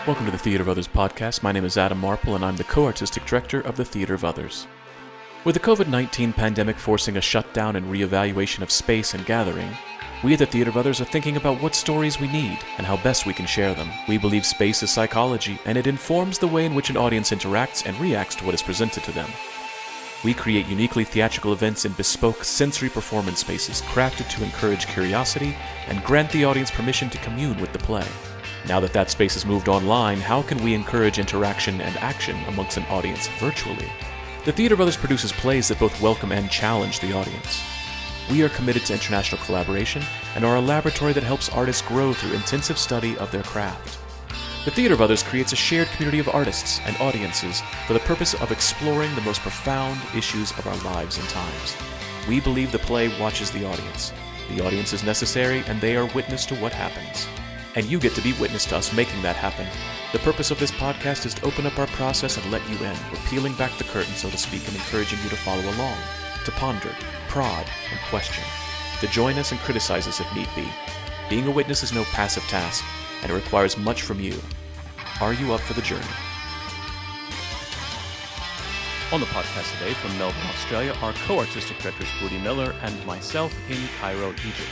Welcome to the Theater of Others podcast. My name is Adam Marple, and I'm the co-artistic director of the Theater of Others. With the COVID-19 pandemic forcing a shutdown and reevaluation of space and gathering, we at the Theater of Others are thinking about what stories we need and how best we can share them. We believe space is psychology, and it informs the way in which an audience interacts and reacts to what is presented to them. We create uniquely theatrical events in bespoke sensory performance spaces crafted to encourage curiosity and grant the audience permission to commune with the play. Now that space has moved online, how can we encourage interaction and action amongst an audience virtually? The Theater of Others produces plays that both welcome and challenge the audience. We are committed to international collaboration and are a laboratory that helps artists grow through intensive study of their craft. The Theater of Others creates a shared community of artists and audiences for the purpose of exploring the most profound issues of our lives and times. We believe the play watches the audience. The audience is necessary, and they are witness to what happens. And you get to be witness to us making that happen. The purpose of this podcast is to open up our process and let you in. We're peeling back the curtain, so to speak, and encouraging you to follow along, to ponder, prod, and question, to join us and criticize us if need be. Being a witness is no passive task, and it requires much from you. Are you up for the journey? On the podcast today from Melbourne, Australia, our co-artistic directors Budi Miller and myself in Cairo, Egypt.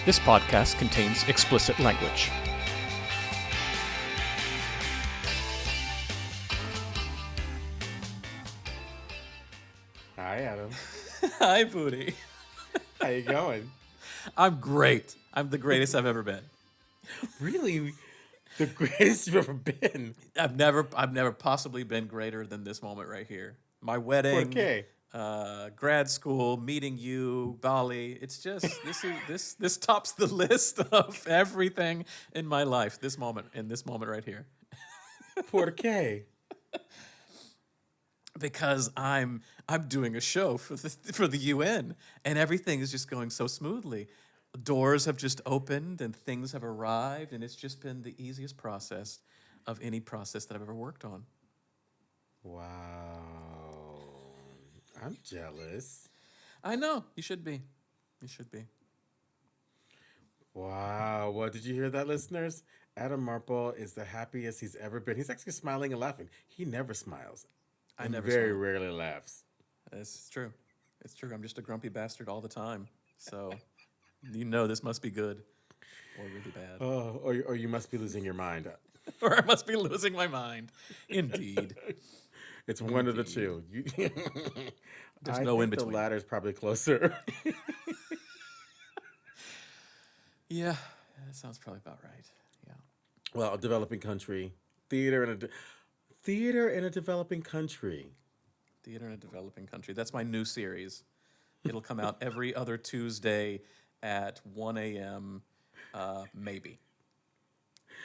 This podcast contains explicit language. Hi, Adam. Hi, Budi. How you going? I'm great. I'm the greatest I've ever been. Really? The greatest you've ever been? I've never possibly been greater than this moment right here. My wedding. Okay. Grad school, meeting you, Bali. It's just this tops the list of everything in my life. In this moment right here. ¿Por qué? Because I'm doing a show for the UN, and everything is just going so smoothly. Doors have just opened and things have arrived, and it's just been the easiest process of any process that I've ever worked on. Wow. I'm jealous. I know. You should be. You should be. Wow. Well, did you hear that, listeners? Adam Marple is the happiest he's ever been. He's actually smiling and laughing. He never smiles. I never very smile. rarely laughs. It's true. It's true. I'm just a grumpy bastard all the time. So, you know this must be good or really bad. Oh, or you must be losing your mind. Or I must be losing my mind. Indeed. It's one of the two. There's no in between. between. The latter's probably closer. Yeah, that sounds probably about right. Yeah. Well, a developing country, theater in a developing country. Theater in a developing country. That's my new series. It'll come out every other Tuesday at 1 a.m. Maybe.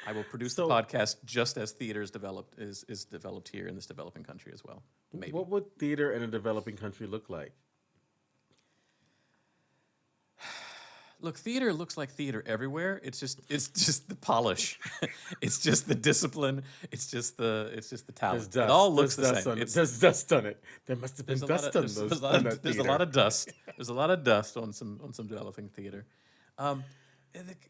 I will produce the podcast just as theater is developed here in this developing country as well. Maybe. What would theater in a developing country look like? Look, theater looks like theater everywhere. It's just the polish. It's just the discipline. It's just the talent. Dust. It all looks the same. There's dust on it. There must have been dust on those. There's a lot of dust. There's a lot of dust on some developing theater,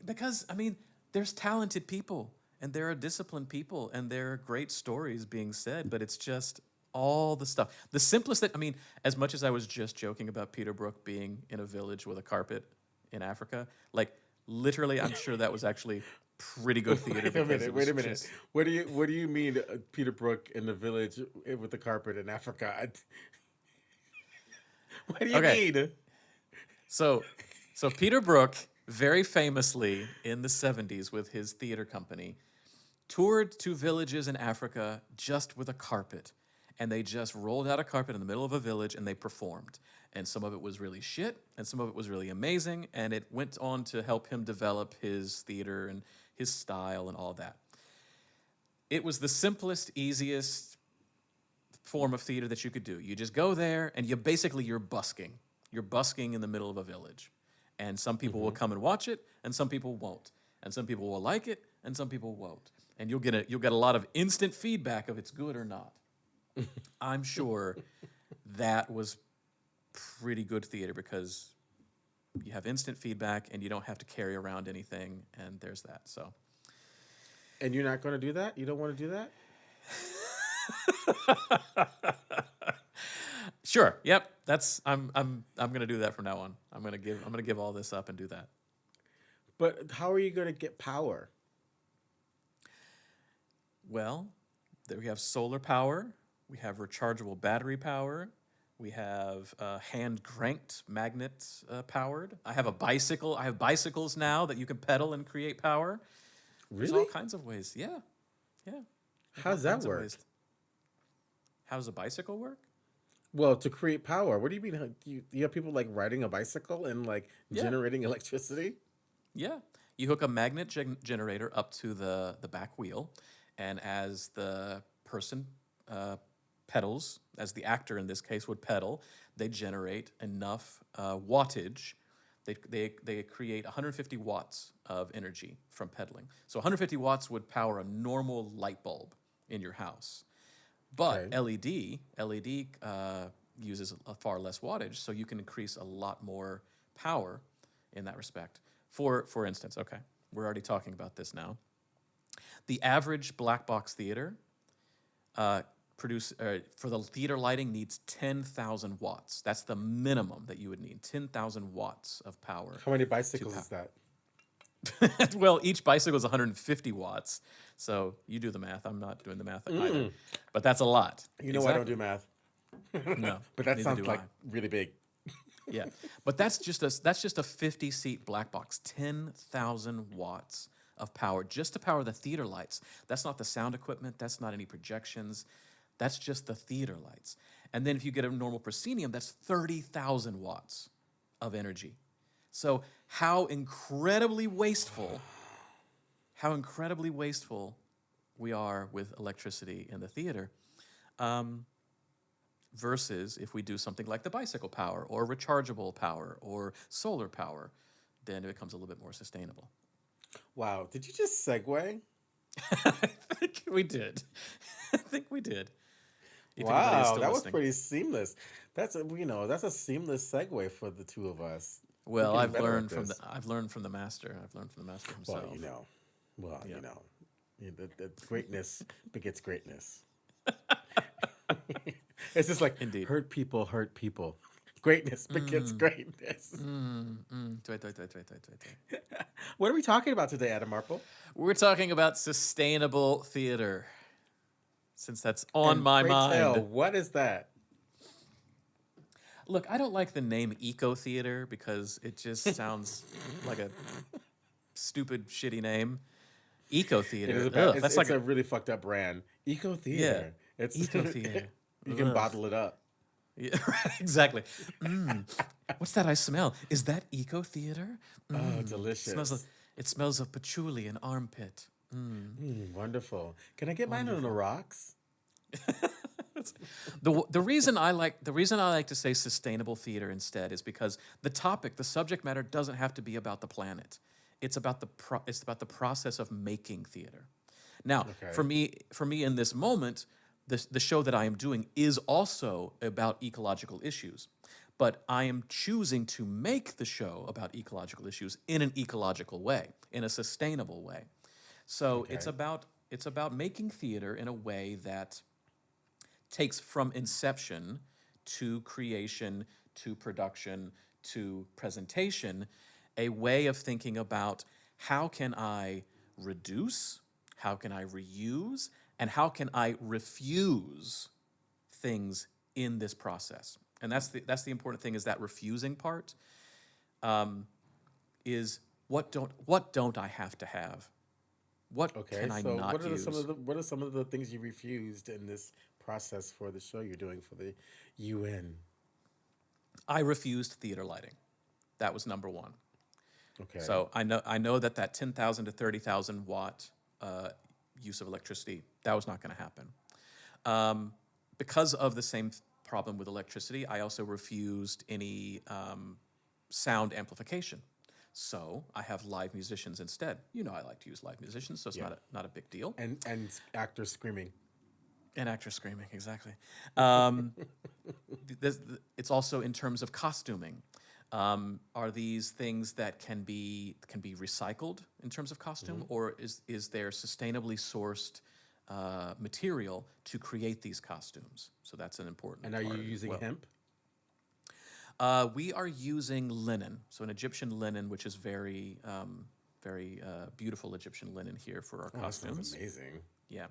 because I mean, there's talented people and there are disciplined people and there are great stories being said, but it's just all the stuff. The simplest thing. I mean, as much as I was just joking about Peter Brook being in a village with a carpet in Africa, like literally, I'm sure that was actually pretty good theater. Wait a minute. What do you mean, Peter Brook in the village with the carpet in Africa? What do you mean? So Peter Brook, very famously in the 70s with his theater company, toured to villages in Africa just with a carpet. And they just rolled out a carpet in the middle of a village and they performed. And some of it was really shit, and some of it was really amazing, and it went on to help him develop his theater and his style and all that. It was the simplest, easiest form of theater that you could do. You just go there, and you're busking. You're busking in the middle of a village. And some people will come and watch it, and some people won't. And some people will like it, and some people won't. And you'll get a lot of instant feedback of it's good or not. I'm sure that was pretty good theater because you have instant feedback, and you don't have to carry around anything. And there's that. So And you're not going to do that? You don't want to do that? sure, yep. I'm gonna do that from now on. I'm gonna give all this up and do that. But how are you going to get power? Well, there we have solar power, we have rechargeable battery power, we have hand cranked magnet powered. I have a bicycle. I have bicycles now that you can pedal and create power. There's all Really? kinds of ways. Yeah, yeah. There's How all does that kinds of work? ways. How does a bicycle work? Well, to create power. What do you mean? You have people like riding a bicycle and like Yeah, generating electricity? yeah. You hook a magnet generator up to the back wheel, and as the person uh, pedals, as the actor in this case would pedal, they generate enough wattage. They create 150 watts of energy from pedaling. So 150 watts would power a normal light bulb in your house. But Okay. LED uses a far less wattage, so you can increase a lot more power in that respect. For instance, okay, we're already talking about this now. The average black box theater uh, for the theater lighting needs 10,000 watts. That's the minimum that you would need. 10,000 watts of power How many to bicycles power. is that? Well, each bicycle is 150 watts. So you do the math. I'm not doing the math either. But that's a lot. You know I don't do Exactly. math. No, But that neither sounds do like I. really big. Yeah. But that's just a 50 seat black box. 10,000 watts of power just to power the theater lights. That's not the sound equipment, that's not any projections. That's just the theater lights. And then if you get a normal proscenium, that's 30,000 watts of energy. So how incredibly wasteful we are with electricity in the theater, um, versus if we do something like the bicycle power or rechargeable power or solar power, then it becomes a little bit more sustainable. Wow. Did you just segue? I think we did. I think we did. If anybody is Wow, still that was listening. pretty seamless. That's a seamless segue for the two of us. We're Well, getting better at this. I've learned from the master. I've learned from the master Well, himself. Yeah. the greatness begets greatness. It's just like Indeed. hurt people hurt people. Greatness begets greatness. Wait, wait, wait, wait, wait, wait, wait. What are we talking about today, Adam Marple? We're talking about sustainable theater, since that's on And my pray tell, mind. what is that? Look, I don't like the name eco theater because it just sounds like a stupid, shitty name. Eco It is theater. a bad, Ugh, that's it's like a really fucked up brand. Eco yeah, Theater. It's eco theater. you can Ugh. bottle it up. Yeah, right, exactly. What's that I smell? Is that eco theater? Oh, Smells like, delicious. it smells of patchouli and armpit. Wonderful. Can I get mine on the Wonderful. rocks? The reason I like to say sustainable theater instead is because the subject matter doesn't have to be about the planet. It's about the process of making theater. Now, for Okay. me, for me in this moment, the show that I am doing is also about ecological issues, but I am choosing to make the show about ecological issues in an ecological way, in a sustainable way. So Okay. it's about making theater in a way that takes from inception to creation to production to presentation a way of thinking about how can I reduce, how can I reuse, and how can I refuse things in this process. And that's the important thing, is that refusing part, um, is what don't I have to have? What Okay. can I So not use? what are some of the things you refused in this process for the show you're doing for the UN? I refused theater lighting. That was number one. Okay. So I know that 10,000 to 30,000 watt use of electricity, that was not going to happen. Because of the same problem with electricity, I also refused any sound amplification. So I have live musicians instead. I like to use live musicians, so it's Yeah. not a big deal. And actors screaming. An actor screaming, exactly. Um, it's also in terms of costuming. Are these things that can be recycled in terms of costume, or is there sustainably sourced material to create these costumes? So that's an important And are you part as using well. hemp? We are using linen, so an Egyptian linen, which is very beautiful Egyptian linen here for our Oh, that sounds costumes. amazing. Yeah.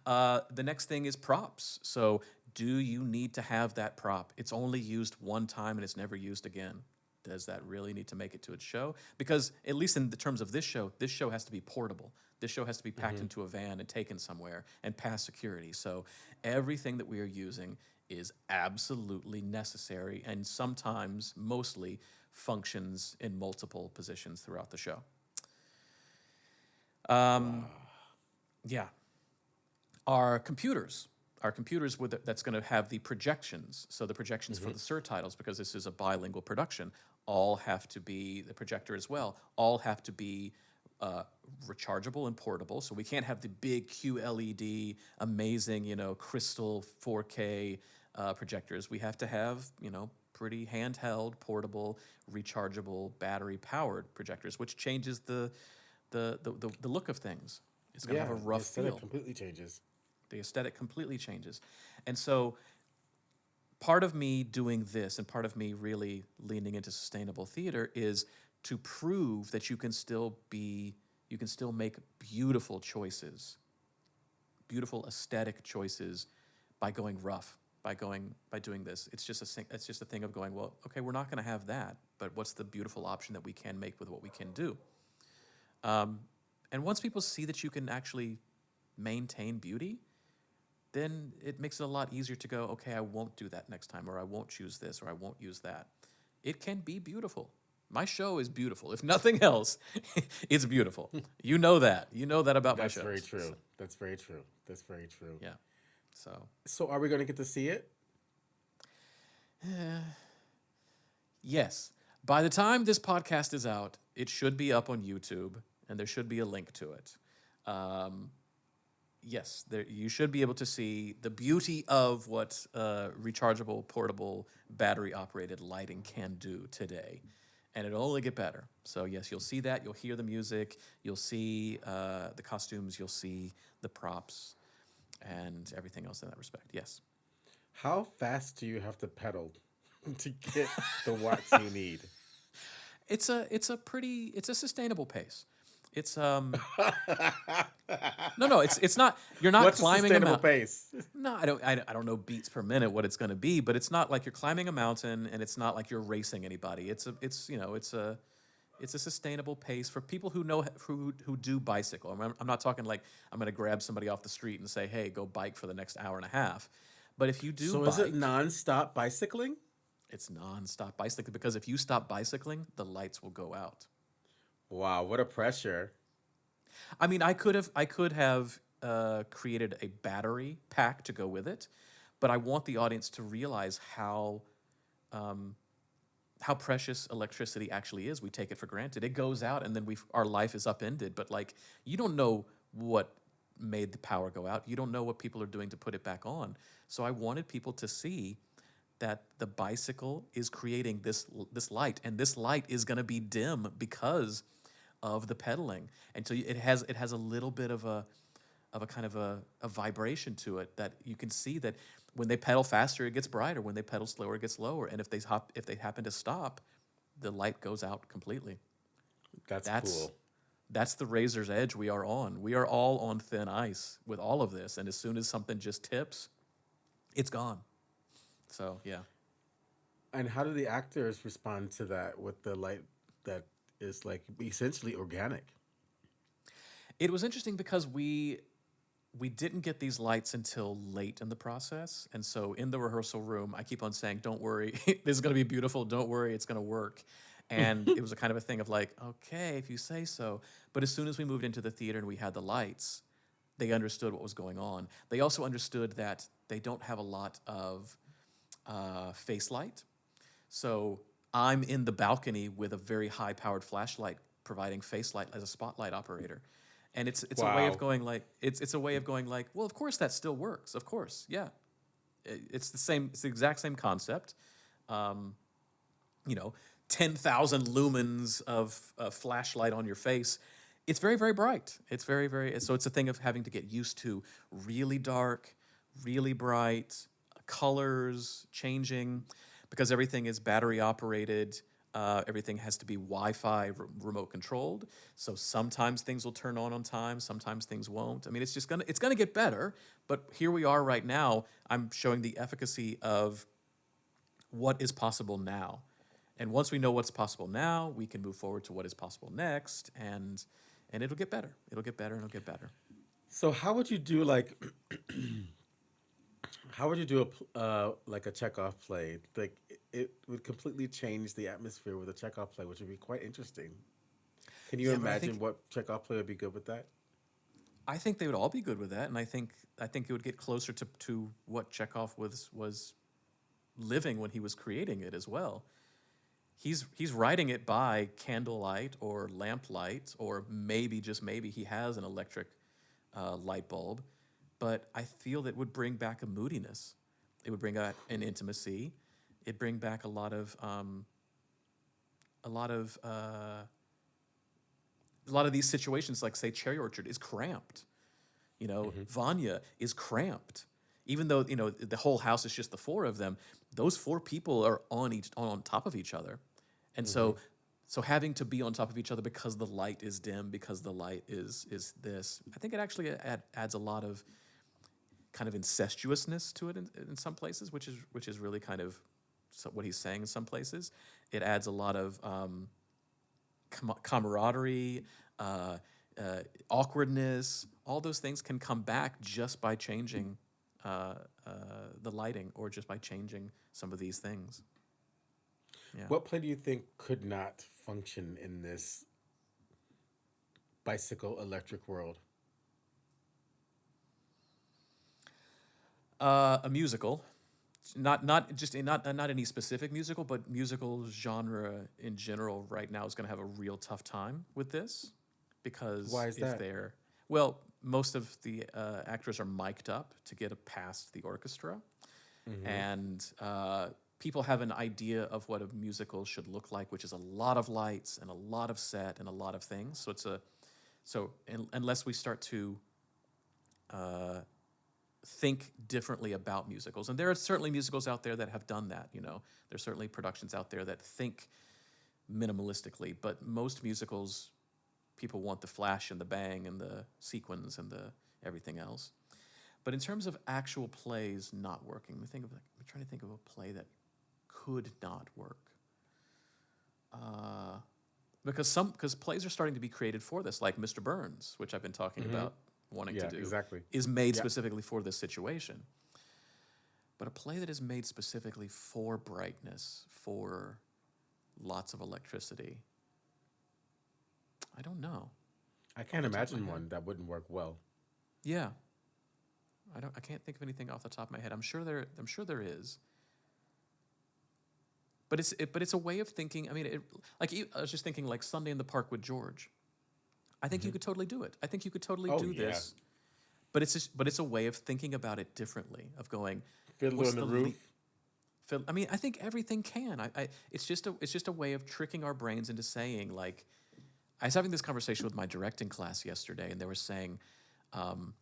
The next thing is props. So, do you need to have that prop? It's only used one time and it's never used again. Does that really need to make it to its show? Because, at least in the terms of this show has to be portable. This show has to be packed into a van and taken somewhere and pass security. So, everything that we are using is absolutely necessary and sometimes, mostly, functions in multiple positions throughout the show. Wow. Yeah. Our computers that's going to have the projections. So the projections for the surtitles, because this is a bilingual production, all have to be the projector as well. All have to be rechargeable and portable. So we can't have the big QLED, amazing, crystal 4K projectors. We have to have, pretty handheld, portable, rechargeable, battery-powered projectors, which changes the look of things. It's going to Yeah, have a the rough aesthetic feel. completely changes. The aesthetic completely changes. And so part of me doing this and part of me really leaning into sustainable theater is to prove that you can still make beautiful choices, beautiful aesthetic choices by going rough, by doing this. It's just a thing of going, well, okay, we're not going to have that, but what's the beautiful option that we can make with what we can do? And once people see that you can actually maintain beauty, then it makes it a lot easier to go, okay, I won't do that next time, or I won't choose this, or I won't use that. It can be beautiful. My show is beautiful. If nothing else, it's beautiful. You know that. You know that about my That's shows. very true. That's very true. That's very true. Yeah. So, So, are we going to get to see it? yes. By the time this podcast is out, it should be up on YouTube, and there should be a link to it. Yes, you should be able to see the beauty of what rechargeable, portable, battery-operated lighting can do today. And it'll only get better. So yes, you'll see that. You'll hear the music. You'll see the costumes. You'll see the props and everything else in that respect. Yes. How fast do you have to pedal to get the watts you need? It's a sustainable pace. It's no, it's not. You're not What's a climbing a sustainable mountain. pace? No, I don't know beats per minute what it's going to be, but it's not like you're climbing a mountain, and it's not like you're racing anybody. It's a sustainable pace for people who do bicycle. I'm not talking like I'm going to grab somebody off the street and say, "Hey, go bike for the next hour and a half." But if you do So, is it bike, nonstop bicycling? it's nonstop bicycling, because if you stop bicycling, the lights will go out. Wow, what a pressure. I mean, I could have created a battery pack to go with it, but I want the audience to realize how precious electricity actually is. We take it for granted. It goes out, and then our life is upended. But like, you don't know what made the power go out. You don't know what people are doing to put it back on. So I wanted people to see that the bicycle is creating this light, and this light is going to be dim because of the pedaling. And so it has a little bit of a kind of a vibration to it, that you can see that when they pedal faster, it gets brighter. When they pedal slower, it gets lower. And if they happen to stop, the light goes out completely. That's That's cool. that's the razor's edge we are on. We are all on thin ice with all of this. And as soon as something just tips, it's gone. So yeah. And how do the actors respond to that with the light that is like essentially organic? It was interesting because we didn't get these lights until late in the process. And so in the rehearsal room, I keep on saying, don't worry, this is going to be beautiful. Don't worry, it's going to work. And it was a kind of a thing of like, okay, if you say so. But as soon as we moved into the theater and we had the lights, they understood what was going on. They also understood that they don't have a lot of face light. So I'm in the balcony with a very high-powered flashlight providing face light as a spotlight operator. And it's a way of Wow. going like, it's a way of going like, well, of course that still works. Of course, yeah. It's the exact same concept. You know, 10,000 lumens of flashlight on your face. It's very, very bright. It's very, very, so it's a thing of having to get used to really dark, really bright, colors changing, because everything is battery operated. Everything has to be Wi-Fi remote controlled. So sometimes things will turn on time, sometimes things won't. I mean, it's gonna get better. But here we are right now. I'm showing the efficacy of what is possible now. And once we know what's possible now, we can move forward to what is possible next, and it'll get better. It'll get better and it'll get better. So how would you do like how would you do like a Chekhov play? Like it would completely change the atmosphere with a Chekhov play, which would be quite interesting. Can you Yeah, but imagine what Chekhov play would be good with that? I think they would all be good with that, and I think it would get closer to what Chekhov was living when he was creating it as well. He's writing it by candlelight or lamplight, or maybe just maybe he has an electric light bulb, but I feel that would bring back a moodiness. It would bring out an intimacy. It'd bring back a lot of a lot of these situations, like say Cherry Orchard is cramped. Vanya is cramped. Even though the whole house is just the four of them, those four people are on top of each other, and so having to be on top of each other because the light is dim, because the light is this. I think it actually adds a lot of kind of incestuousness to it in some places, which is really kind of what he's saying in some places. It adds a lot of camaraderie, awkwardness. All those things can come back just by changing uh, the lighting, or just by changing some of these things. Yeah. What play do you think could not function in this bicycle electric world? A musical, not just not any specific musical, but musical genre in general right now is going to have a real tough time with this, because Why is if that? they're well, most of the actors are mic'd up to get past the orchestra, Mm-hmm. and people have an idea of what a musical should look like, which is a lot of lights and a lot of set and a lot of things. Unless we start to uh, think differently about musicals, and there are certainly musicals out there that have done that. There's certainly productions out there that think minimalistically, but most musicals, people want the flash and the bang and the sequins and the everything else. But in terms of actual plays not working, I'm trying to think of a play that could not work. Uh, because plays are starting to be created for this, like Mr. Burns, which I've been talking Mm-hmm. about wanting to Yeah, do, exactly. is made Yeah. specifically for this situation. But a play that is made specifically for brightness, for lots of electricity, I don't know. I Off can't the top of my imagine head. one that wouldn't work well. Yeah. I can't think of anything off the top of my head. I'm sure there is. But it's a way of thinking. I mean, I was just thinking, like Sunday in the Park with George. I think you Mm-hmm. could totally do it. I think you could totally Oh do yeah, this. But it's a way of thinking about it differently. Of going, Fiddler what's on the the Roof. I mean, I think everything can. It's just a way of tricking our brains into saying, like, I was having this conversation with my directing class yesterday, and um,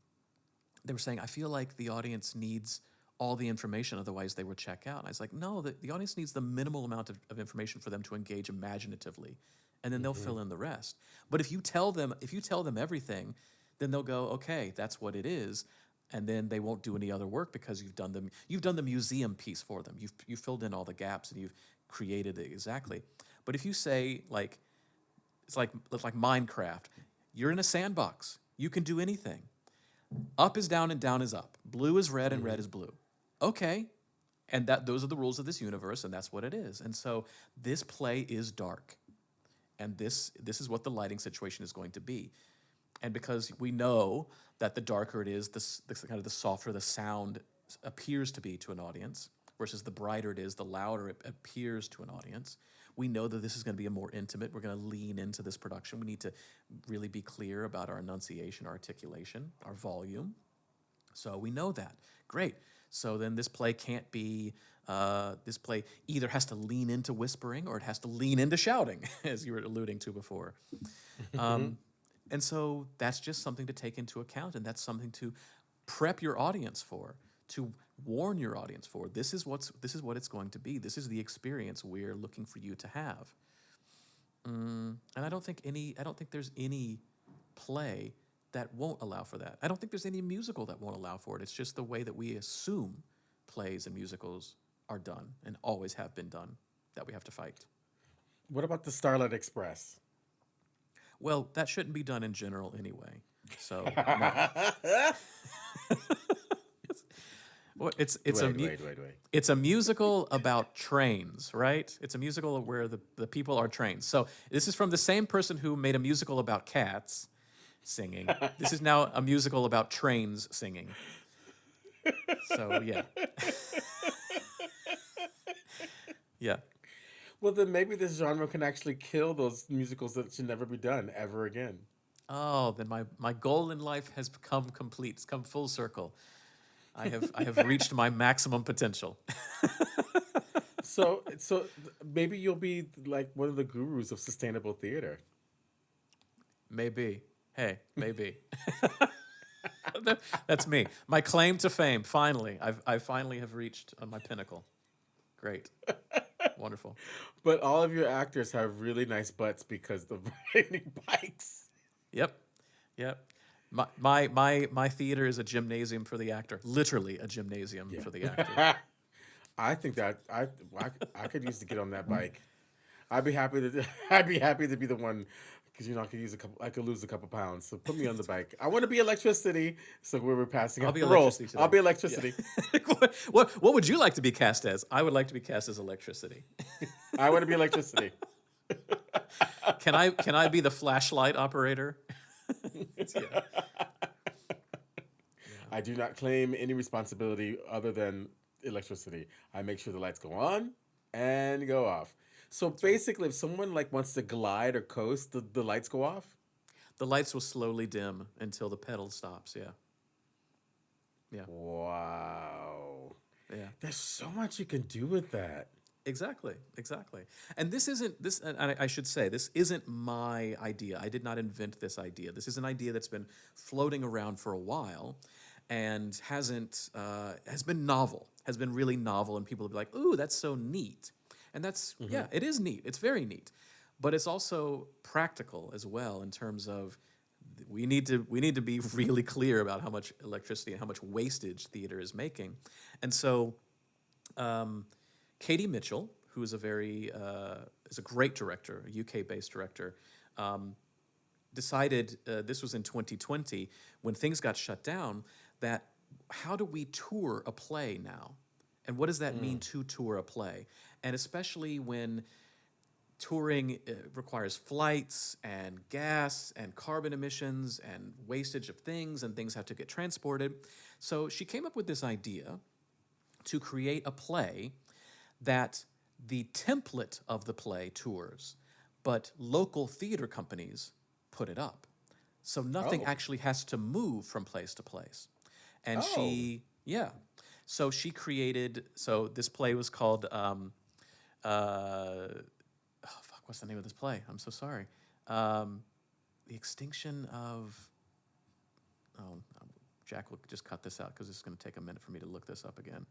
they were saying, I feel like the audience needs all the information, otherwise they would check out. And I was like, no, the audience needs the minimal amount of information for them to engage imaginatively, and then they'll Mm-hmm. fill in the rest. But if you tell them everything, then they'll go, okay, that's what it is, and then they won't do any other work, because you've done the museum piece for them. You've filled in all the gaps, and you've created it exactly. But if you say, like, it's like Minecraft, you're in a sandbox. You can do anything. Up is down and down is up. Blue is red and red Mm-hmm. is blue. Okay. And those are the rules of this universe, and that's what it is. And so this play is dark. And this is what the lighting situation is going to be. And because we know that the darker it is, the kind of the softer the sound appears to be to an audience, versus the brighter it is, the louder it appears to an audience. We know that this is going to be a more intimate. We're going to lean into this production. We need to really be clear about our enunciation, our articulation, our volume. So we know that. Great. So then this play can't be This play either has to lean into whispering or it has to lean into shouting, as you were alluding to before. And so that's just something to take into account, and that's something to prep your audience for, to warn your audience for. This is what it's going to be. This is the experience we're looking for you to have. And I don't think there's any play that won't allow for that. I don't think there's any musical that won't allow for it. It's just the way that we assume plays and musicals are done and always have been done that we have to fight. What about the Starlight Express? Well, that shouldn't be done in general anyway. So no. Well, it's It's a musical about trains, right? It's a musical where the people are trains. So this is from the same person who made a musical about cats singing. This is now a musical about trains singing. So yeah. Yeah. Well, then maybe this genre can actually kill those musicals that should never be done ever again. Oh, then my goal in life has become complete. It's come full circle. I have reached my maximum potential. So maybe you'll be like one of the gurus of sustainable theater. Maybe. Hey, maybe. That's me. My claim to fame. Finally, I finally have reached my pinnacle. Great. Wonderful. But all of your actors have really nice butts because they're riding bikes. Yep. My theater is a gymnasium for the actor. Literally a gymnasium for the actor. I think that I could use to get on that bike. I'd be happy to be the one, because I could lose a couple pounds. So put me on the bike. I want to be electricity. So we're passing out the roles. I'll be electricity. Yeah. What would you like to be cast as? I would like to be cast as electricity. I want to be electricity. Can I be the flashlight operator? Yeah. I do not claim any responsibility other than electricity. I make sure the lights go on and go off. So basically, if someone wants to glide or coast, the lights go off? The lights will slowly dim until the pedal stops, yeah. Yeah. Wow. Yeah. There's so much you can do with that. Exactly. And and I should say, this isn't my idea. I did not invent this idea. This is an idea that's been floating around for a while and has been really novel, and people will be like, ooh, that's so neat. And that's, yeah, it is neat. It's very neat. But it's also practical as well, in terms of we need to be really clear about how much electricity and how much wastage theater is making. And so Katie Mitchell, who is is a great director, a UK-based director, decided, this was in 2020, when things got shut down, that how do we tour a play now? And what does that mean to tour a play? And especially when touring requires flights and gas and carbon emissions and wastage of things, and things have to get transported. So she came up with this idea to create a play that the template of the play tours, but local theater companies put it up. So nothing actually has to move from place to place. And so she created, so this play was called, what's the name of this play? I'm so sorry. The Extinction of, Jack will just cut this out because it's going to take a minute for me to look this up again.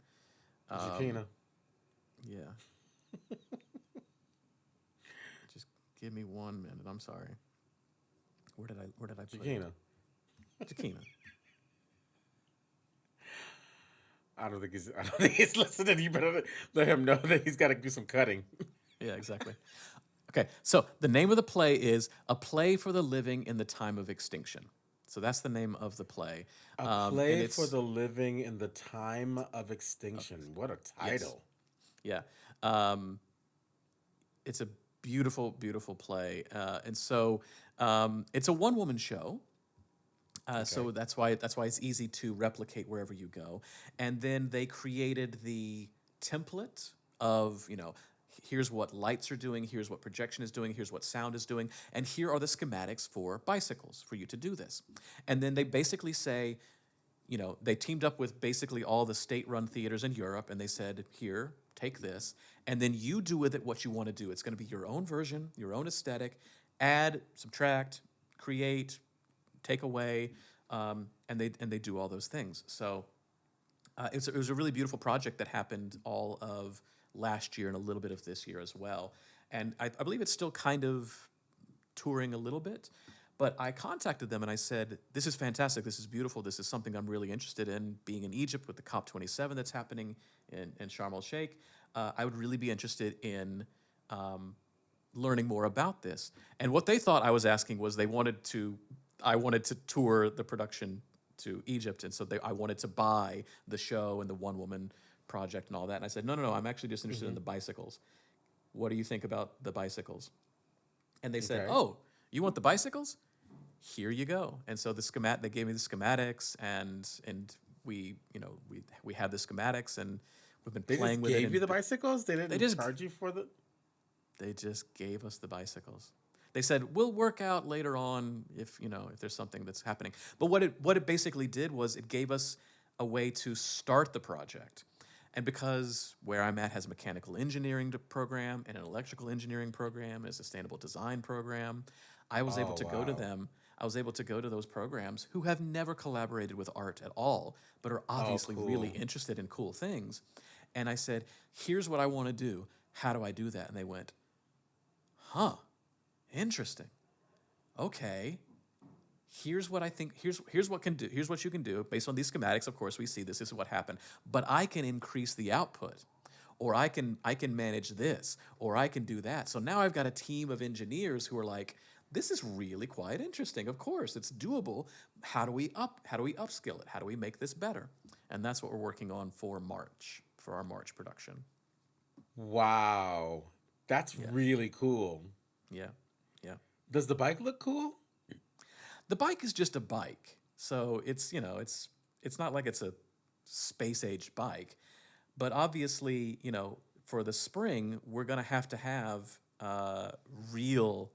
Zucchina. Yeah. Just give me 1 minute. I'm sorry. Where did I put it? Zucchina. I don't think he's listening. You better let him know that he's got to do some cutting. Yeah, exactly. Okay, so the name of the play is A Play for the Living in the Time of Extinction. So that's the name of the play. A Play for the Living in the Time of Extinction. What a title. Yes. Yeah. It's a beautiful, beautiful play. And so it's a one-woman show. So that's why it's easy to replicate wherever you go. And then they created the template of, here's what lights are doing, here's what projection is doing, here's what sound is doing, and here are the schematics for bicycles for you to do this. And then they basically say, they teamed up with basically all the state-run theaters in Europe, and they said, here, take this, and then you do with it what you want to do. It's going to be your own version, your own aesthetic. Add, subtract, create, take away, and they do all those things. So it was a really beautiful project that happened all of last year and a little bit of this year as well. And I believe it's still kind of touring a little bit. But I contacted them and I said, this is fantastic, this is beautiful, this is something I'm really interested in, being in Egypt with the COP27 that's happening in Sharm el-Sheikh. I would really be interested in learning more about this. And what they thought I was asking was I wanted to tour the production to Egypt, and so I wanted to buy the show and the one-woman project and all that. And I said, no, I'm actually just interested in the bicycles. What do you think about the bicycles? And they said, oh, you want the bicycles? Here you go. And so they gave me the schematics, and we have the schematics, and we've been playing with it. They gave you the bicycles? They didn't charge you for the... They just gave us the bicycles. They said, we'll work out later on if there's something that's happening. But what it basically did was it gave us a way to start the project. And because where I'm at has a mechanical engineering program and an electrical engineering program and a sustainable design program, I was able to go to them. I was able to go to those programs who have never collaborated with art at all, but are obviously really interested in cool things. And I said, here's what I want to do. How do I do that? And they went, huh, interesting. Okay. Here's what I think, here's what you can do based on these schematics. Of course, we see this is what happened, but I can increase the output, or I can manage this, or I can do that. So now I've got a team of engineers who are like, this is really quite interesting. Of course, it's doable. How do we upskill it? How do we make this better? And that's what we're working on for our March production. Wow. That's really cool. Yeah. Does the bike look cool? The bike is just a bike. So it's not like it's a space age bike, but obviously, for the spring, we're going to have real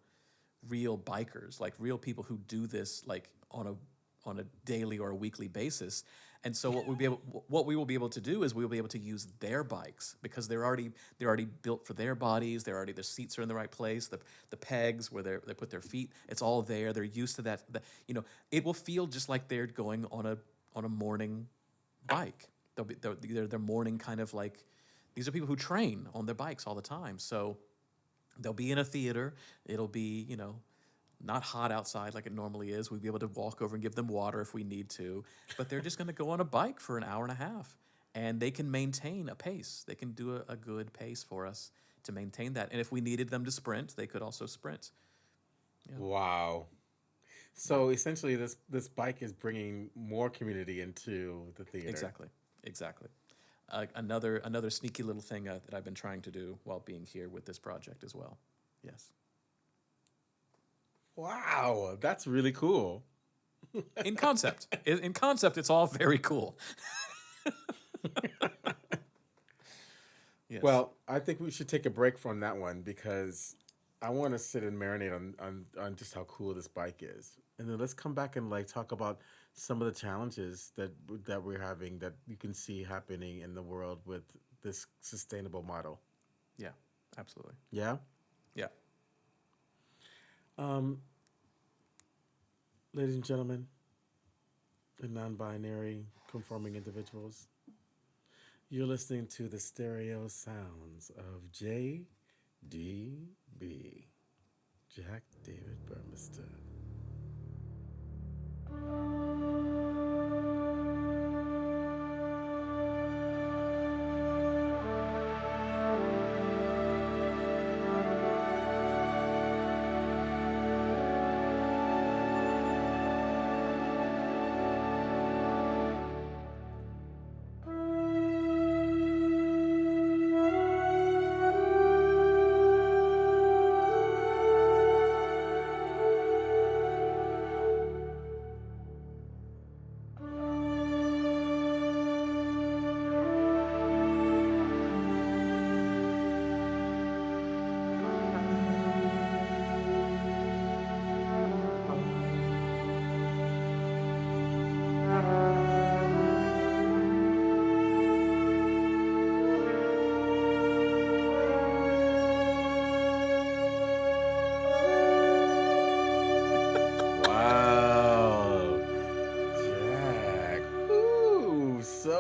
bikers, like real people who do this like on a daily or a weekly basis. And so what we will be able to do is we'll be able to use their bikes, because they're already built for their bodies. Their seats are in the right place. The pegs where they put their feet, it's all there. They're used to that. It will feel just like they're going on a morning bike. They're morning kind of like, these are people who train on their bikes all the time. So they'll be in a theater. It'll be, not hot outside like it normally is. We'll be able to walk over and give them water if we need to. But they're just going to go on a bike for an hour and a half. And they can maintain a pace. They can do a good pace for us to maintain that. And if we needed them to sprint, they could also sprint. Yeah. Wow. So essentially this bike is bringing more community into the theater. Exactly. Another sneaky little thing that I've been trying to do while being here with this project as well. Yes. Wow, that's really cool. In concept, it's all very cool. Yes. Well, I think we should take a break from that one, because I want to sit and marinate on just how cool this bike is, and then let's come back and talk about some of the challenges that we're having, that you can see happening in the world with this sustainable model. Yeah, absolutely. Yeah. Yeah. Ladies and gentlemen, and non-binary conforming individuals, you're listening to the stereo sounds of JDB, Jack David Burmeister.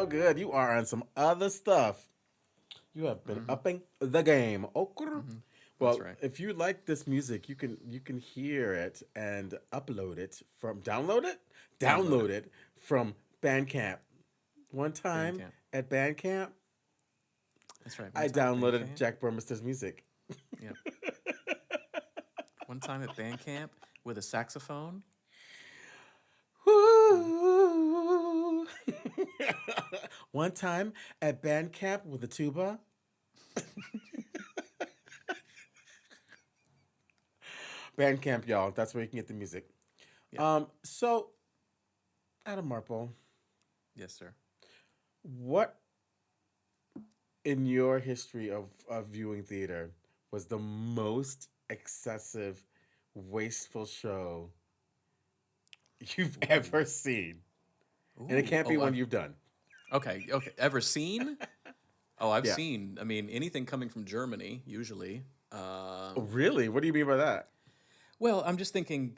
so good. You are on some other stuff. You have been Mm-hmm. upping the game. Okay. Mm-hmm. That's Well, right. if you like this music, you can hear it and upload it from Download it. download it from Bandcamp. One time Bandcamp. at Bandcamp, That's right. One I time at downloaded Bandcamp. Jack Burmeister's music. Yep. One time at Bandcamp with a saxophone. Mm. Woo! One time at Bandcamp with a tuba. Bandcamp, y'all. That's where you can get the music. Yep. So Adam Marple, Yes, sir. what in your history of viewing theater was the most excessive, wasteful show you've Ooh. ever seen? And it Ooh. can't be Oh, one you've done. okay. Okay. Ever seen? Oh, I've Yeah. seen. I mean, anything coming from Germany usually. Oh, really? What do you mean by that? Well, I'm just thinking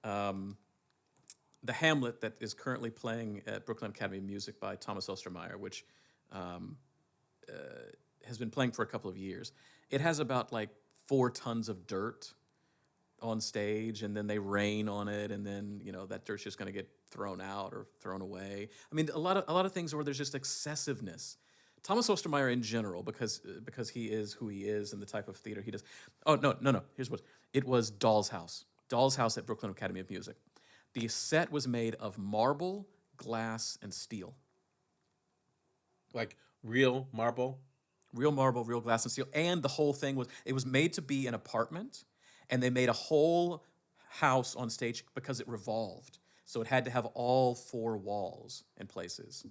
um, the Hamlet that is currently playing at Brooklyn Academy of Music by Thomas Ostermeyer, which um, uh, has been playing for a couple of years. It has about like 4 tons of dirt on stage, and then they rain on it, and then that dirt's just going to get thrown out or thrown away. I mean, a lot of things where there's just excessiveness. Thomas Ostermeyer in general, because he is who he is and the type of theater he does. Oh, no, no, no. Here's what it was: Doll's House. Doll's House at Brooklyn Academy of Music. The set was made of marble, glass, and steel. Like real marble? Real marble, real glass, and steel. And the whole thing was made to be an apartment, and they made a whole house on stage because it revolved. So it had to have all 4 walls in places.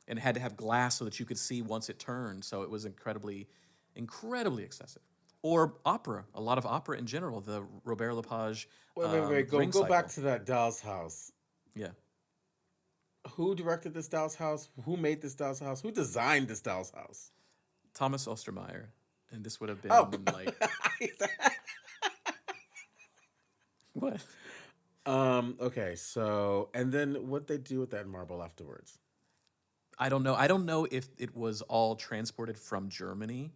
And it had to have glass so that you could see once it turned. So it was incredibly, incredibly excessive. Or opera, a lot of opera in general, the Robert Lepage Wait. Go Ring go back Cycle. to that Doll's House. Yeah. Who directed this Doll's House? Who made this Doll's House? Who designed this Doll's House? Thomas Ostermeyer. And this would have Oh, been like, what? Okay. So, and then what they do with that marble afterwards? I don't know. I don't know if it was all transported from Germany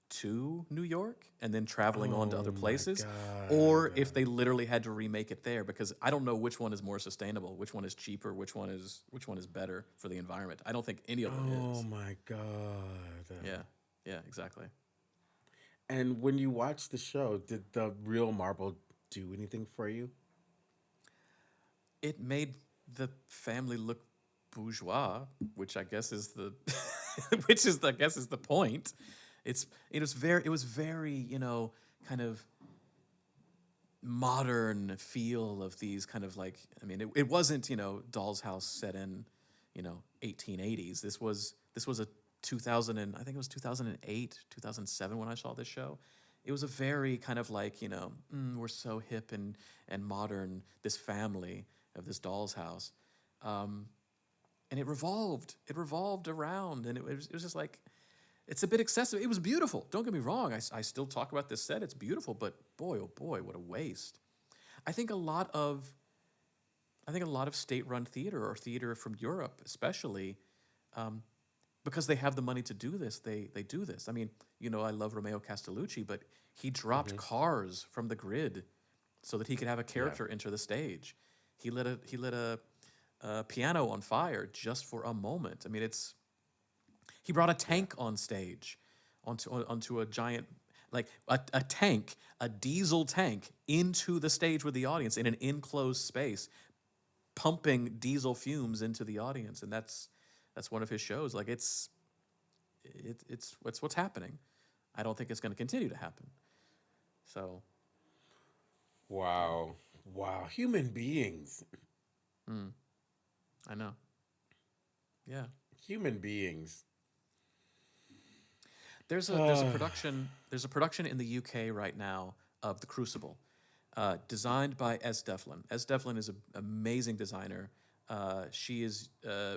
to New York and then traveling on to Oh other my places, or god. if they literally had to remake it there, because I don't know which one is more sustainable, which one is cheaper, which one is better for the environment. I don't think any of them Oh is. my god. Yeah. Yeah, exactly. And when you watched the show, did the real marble do anything for you? It made the family look bourgeois, which I guess is the which is I guess is the point. It was very, kind of modern feel of these kind of like, I mean, it wasn't, Doll's House set in, 1880s. This was a 2000, and I think it was 2008, 2007 when I saw this show. It was a very kind of like, we're so hip and modern, this family of this Doll's House. Um, and it revolved around, and it was just like, it's a bit excessive. It was beautiful. Don't get me wrong. I still talk about this set. It's beautiful, but boy, oh boy, what a waste. I think a lot of state-run theater, or theater from Europe, especially, um, because they have the money to do this, they do this. I mean, I love Romeo Castellucci, but he dropped Hmm. cars from the grid so that he could have a Yeah. character enter the stage. He lit a piano on fire just for a moment. I mean, he brought a Yeah. tank on stage, onto a giant, like a tank, a diesel tank, into the stage with the audience in an enclosed space, pumping diesel fumes into the audience, and that's one of his shows. Like it's what's happening. I don't think it's going to continue to happen. So, Wow. Wow. Human beings. mm, I know. Yeah. Human beings. There's a production in the UK right now of The Crucible, designed by S. Devlin. S. Devlin is an amazing designer. She is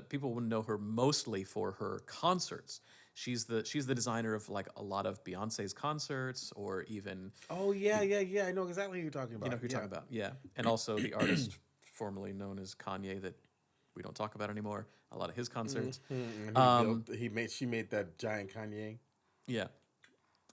People would know her mostly for her concerts. She's the designer of like a lot of Beyonce's concerts, or even Oh yeah, the yeah. I know exactly who you're talking you know about. who you're Yeah. talking about, yeah, and also the artist formerly known as Kanye, that we don't talk about anymore. A lot of his concerts. And Um, she made that giant Kanye. yeah.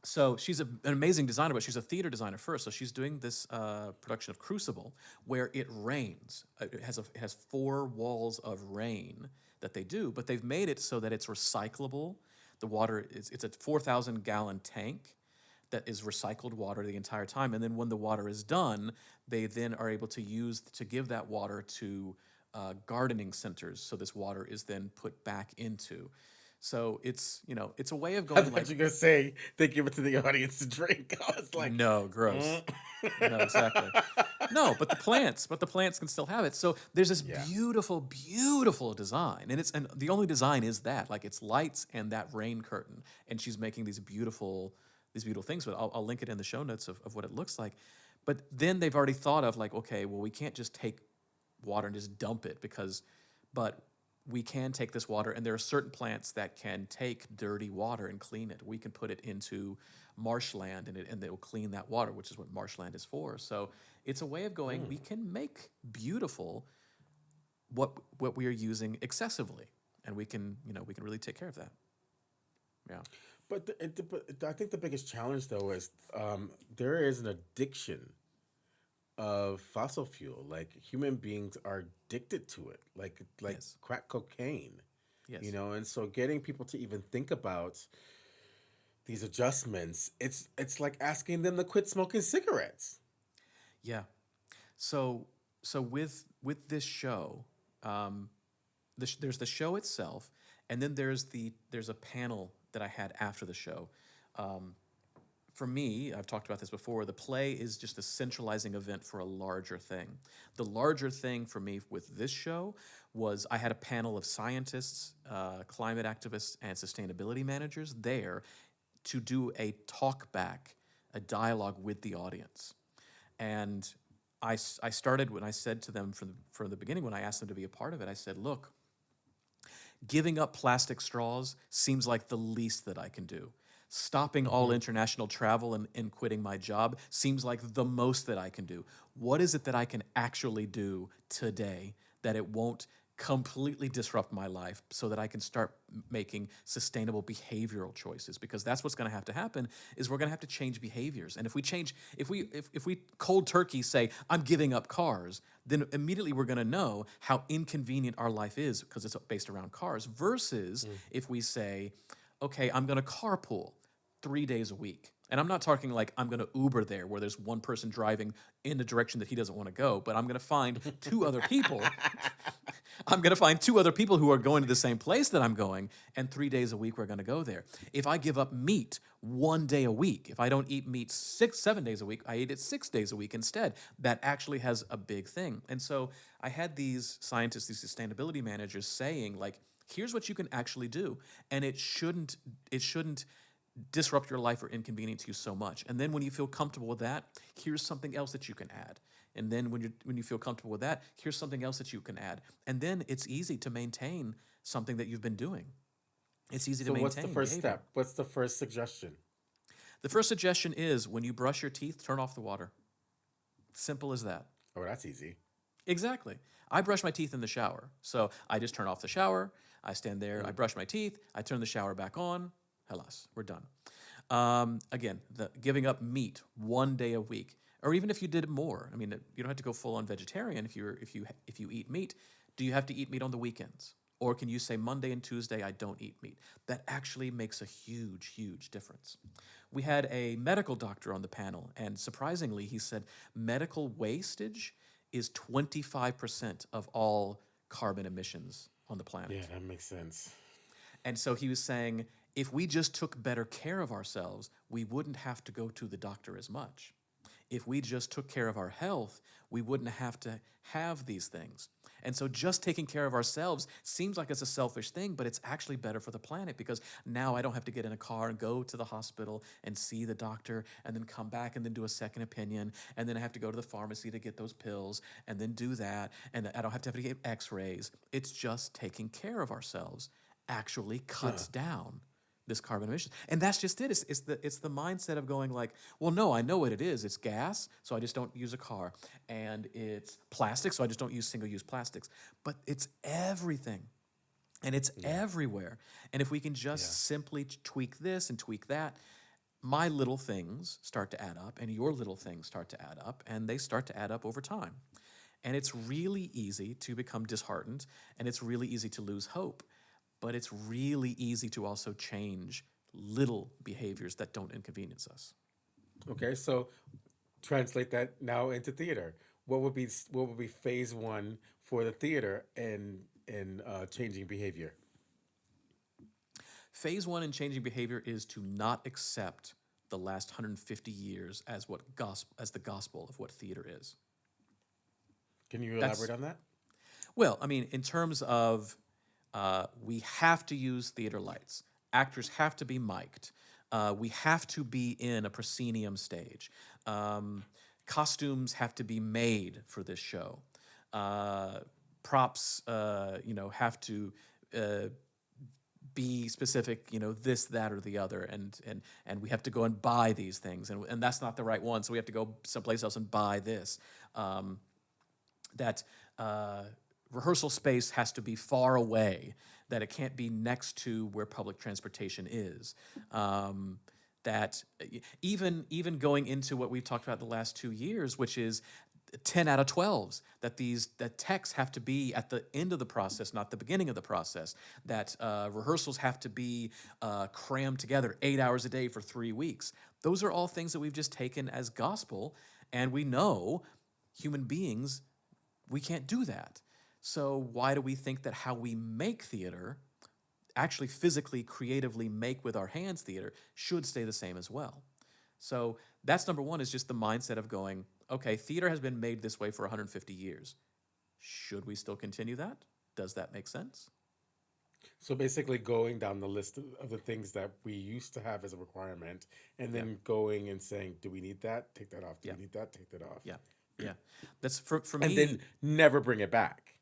So she's an amazing designer, but she's a theater designer first. So she's doing this production of Crucible, where it rains. It has four walls of rain that they do, but they've made it so that it's recyclable. The water is it's a 4,000 gallon tank that is recycled water the entire time, and then when the water is done, they then are able to give that water to gardening centers. So this water is then put back into. So it's a way of I going thought like, you were gonna say they give it to the audience to drink. I was like, no, gross. No, exactly. No, but the plants can still have it. So there's this yeah. beautiful, beautiful design, and the only design is that, like, it's lights and that rain curtain, and she's making these beautiful things. But I'll link it in the show notes of what it looks like. But then they've already thought of, like, okay, well, we can't just take water and just dump it but we can take this water, and there are certain plants that can take dirty water and clean it. We can put it into marshland, and they will clean that water, which is what marshland is for. So it's a way of going, we can make beautiful what we are using excessively, and we can really take care of that. Yeah. But I think the biggest challenge though is there is an addiction of fossil fuel. Like human beings are addicted to it, like Yes. crack cocaine. Yes. And so getting people to even think about these adjustments, it's like asking them to quit smoking cigarettes. Yeah. So with this show, um, there's the show itself, and then there's a panel that I had after the show. Um, for me, I've talked about this before. The play is just a centralizing event for a larger thing. The larger thing for me with this show was I had a panel of scientists, climate activists, and sustainability managers there to do a talk back, a dialogue with the audience. And I started when I said to them from the beginning, when I asked them to be a part of it, I said, look, giving up plastic straws seems like the least that I can do. Stopping all international travel and quitting my job seems like the most that I can do. What is it that I can actually do today that it won't completely disrupt my life so that I can start making sustainable behavioral choices? Because that's what's going to have to happen, is we're going to have to change behaviors. And if we cold turkey say I'm giving up cars, then immediately we're going to know how inconvenient our life is because it's based around cars, versus if we say, okay, I'm going to carpool 3 days a week. And I'm not talking like I'm going to Uber there where there's one person driving in the direction that he doesn't want to go, but I'm going to find two other people. I'm going to find two other people who are going to the same place that I'm going, and 3 days a week we're going to go there. If I give up meat 1 day a week, if I don't eat meat 7 days a week, I eat it 6 days a week instead. That actually has a big thing. And so I had these scientists, these sustainability managers saying, like, here's what you can actually do, and it shouldn't disrupt your life or inconvenience you so much. And then when you feel comfortable with that, here's something else that you can add. And then when you feel comfortable with that, here's something else that you can add. And then it's easy to maintain something that you've been doing. It's easy to So maintain what's the first behavior. step? What's the first suggestion? The first suggestion is when you brush your teeth, turn off the water. Simple as that. Oh, that's easy. Exactly. I brush my teeth in the shower. So I just turn off the shower. I stand there. I brush my teeth. I turn the shower back on. Halas, we're done. Again, giving up meat 1 day a week, or even if you did more. I mean, you don't have to go full on vegetarian if you eat meat. Do you have to eat meat on the weekends, or can you say Monday and Tuesday I don't eat meat? That actually makes a huge, huge difference. We had a medical doctor on the panel, and surprisingly, he said medical wastage is 25% of all carbon emissions on the planet. Yeah, that makes sense. And so he was saying, if we just took better care of ourselves, we wouldn't have to go to the doctor as much. If we just took care of our health, we wouldn't have to have these things. And so just taking care of ourselves seems like it's a selfish thing, but it's actually better for the planet, because now I don't have to get in a car and go to the hospital and see the doctor and then come back and then do a second opinion. And then I have to go to the pharmacy to get those pills and then do that. And I don't have to get x-rays. It's just taking care of ourselves actually cuts down this carbon emissions. And that's just it. It's the mindset of going like, well, no, I know what it is. It's gas, so I just don't use a car. And it's plastic, so I just don't use single-use plastics. But it's everything. And it's Yeah. everywhere. And if we can Yeah. just simply tweak this and tweak that, my little things start to add up, and your little things start to add up, and they start to add up over time. And it's really easy to become disheartened, and it's really easy to lose hope. But it's really easy to also change little behaviors that don't inconvenience us. Okay. So translate that now into theater. What would be phase one for the theater in changing behavior? Phase one in changing behavior is to not accept the last 150 years as as the gospel of what theater is. Can you elaborate That's on that? Well, I mean, in terms of we have to use theater lights, actors have to be mic'd, we have to be in a proscenium stage, um, costumes have to be made for this show, uh, props, have to uh, be specific, this, that, or the other, and we have to go and buy these things, and that's not the right one, so we have to go someplace else and buy this. Um, that rehearsal space has to be far away, that it can't be next to where public transportation is. That even going into what we've talked about the last 2 years, which is 10 out of 12s, that techs have to be at the end of the process, not the beginning of the process, that rehearsals have to be crammed together 8 hours a day for 3 weeks. Those are all things that we've just taken as gospel, and we know human beings, we can't do that. So why do we think that how we make theater, actually physically, creatively make with our hands theater, should stay the same as well? So that's number one, is just the mindset of going, okay, theater has been made this way for 150 years. Should we still continue that? Does that make sense? So basically, going down the list of the things that we used to have as a requirement, and Yeah, then going and saying, "Do we need that? Take that off. Do yeah, we need that? Take that off." yeah, yeah. That's for And then me. never bring it back.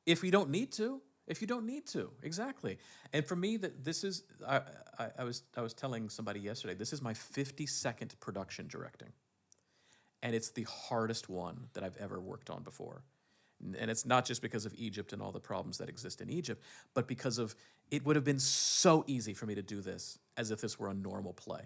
If you don't need to, if you don't need to, exactly. And for me, that this is, I was telling somebody yesterday, this is my 52nd production directing, and it's the hardest one that I've ever worked on before. And it's not just because of Egypt and all the problems that exist in Egypt, but because of, it would have been so easy for me to do this as if this were a normal play.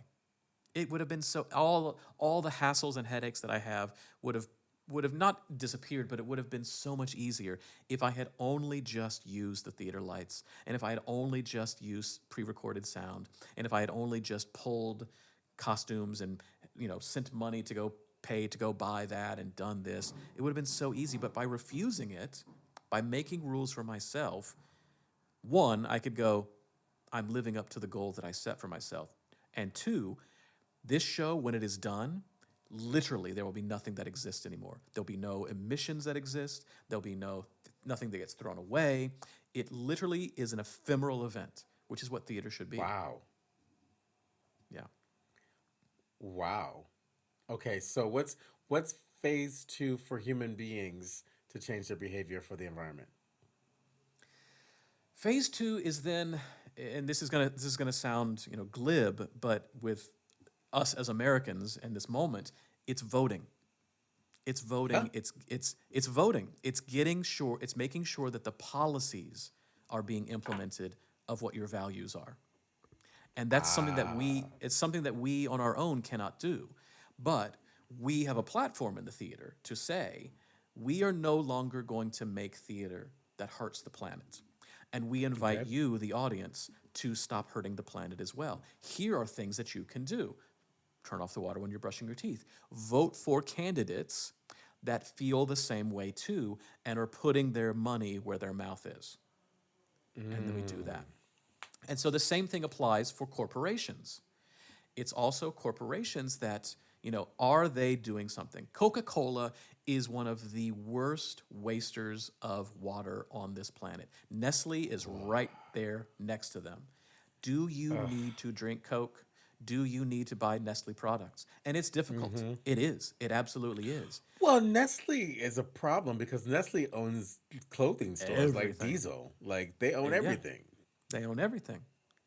It would have been so, all the hassles and headaches that I have would have not disappeared, but it would have been so much easier if I had only just used the theater lights, and if I had only just used pre-recorded sound, and if I had only just pulled costumes and sent money to go pay to go buy that and done this. It would have been so easy. But by refusing it, by making rules for myself, one, I could go, I'm living up to the goal that I set for myself. And two, this show, when it is done, literally there will be nothing that exists anymore. There'll be no emissions that exist. There'll be nothing that gets thrown away. It literally is an ephemeral event, which is what theater should be. Wow. Yeah. Wow. Okay, so what's phase two for human beings to change their behavior for the environment? Phase two is then, and this is gonna sound glib, but with us as Americans in this moment, it's voting. It's Huh? voting. It's voting. It's making sure that the policies are being implemented of what your values are. And that's something that Ah, we on our own cannot do. But we have a platform in the theater to say we are no longer going to make theater that hurts the planet. And we invite okay. you, the audience, to stop hurting the planet as well. Here are things that you can do. Turn off the water when you're brushing your teeth. Vote for candidates that feel the same way too and are putting their money where their mouth is. And then we do Mm, that. And so the same thing applies for corporations. It's also corporations that, are they doing something? Coca-Cola is one of the worst wasters of water on this planet. Nestle is right there next to them. Do you ugh. need to drink Coke? Do you need to buy Nestle products? And it's difficult. Hmm. It is. It absolutely is. Well, Nestle is a problem because Nestle owns clothing stores like Everything. Diesel. Like they own Yeah, everything. they own everything.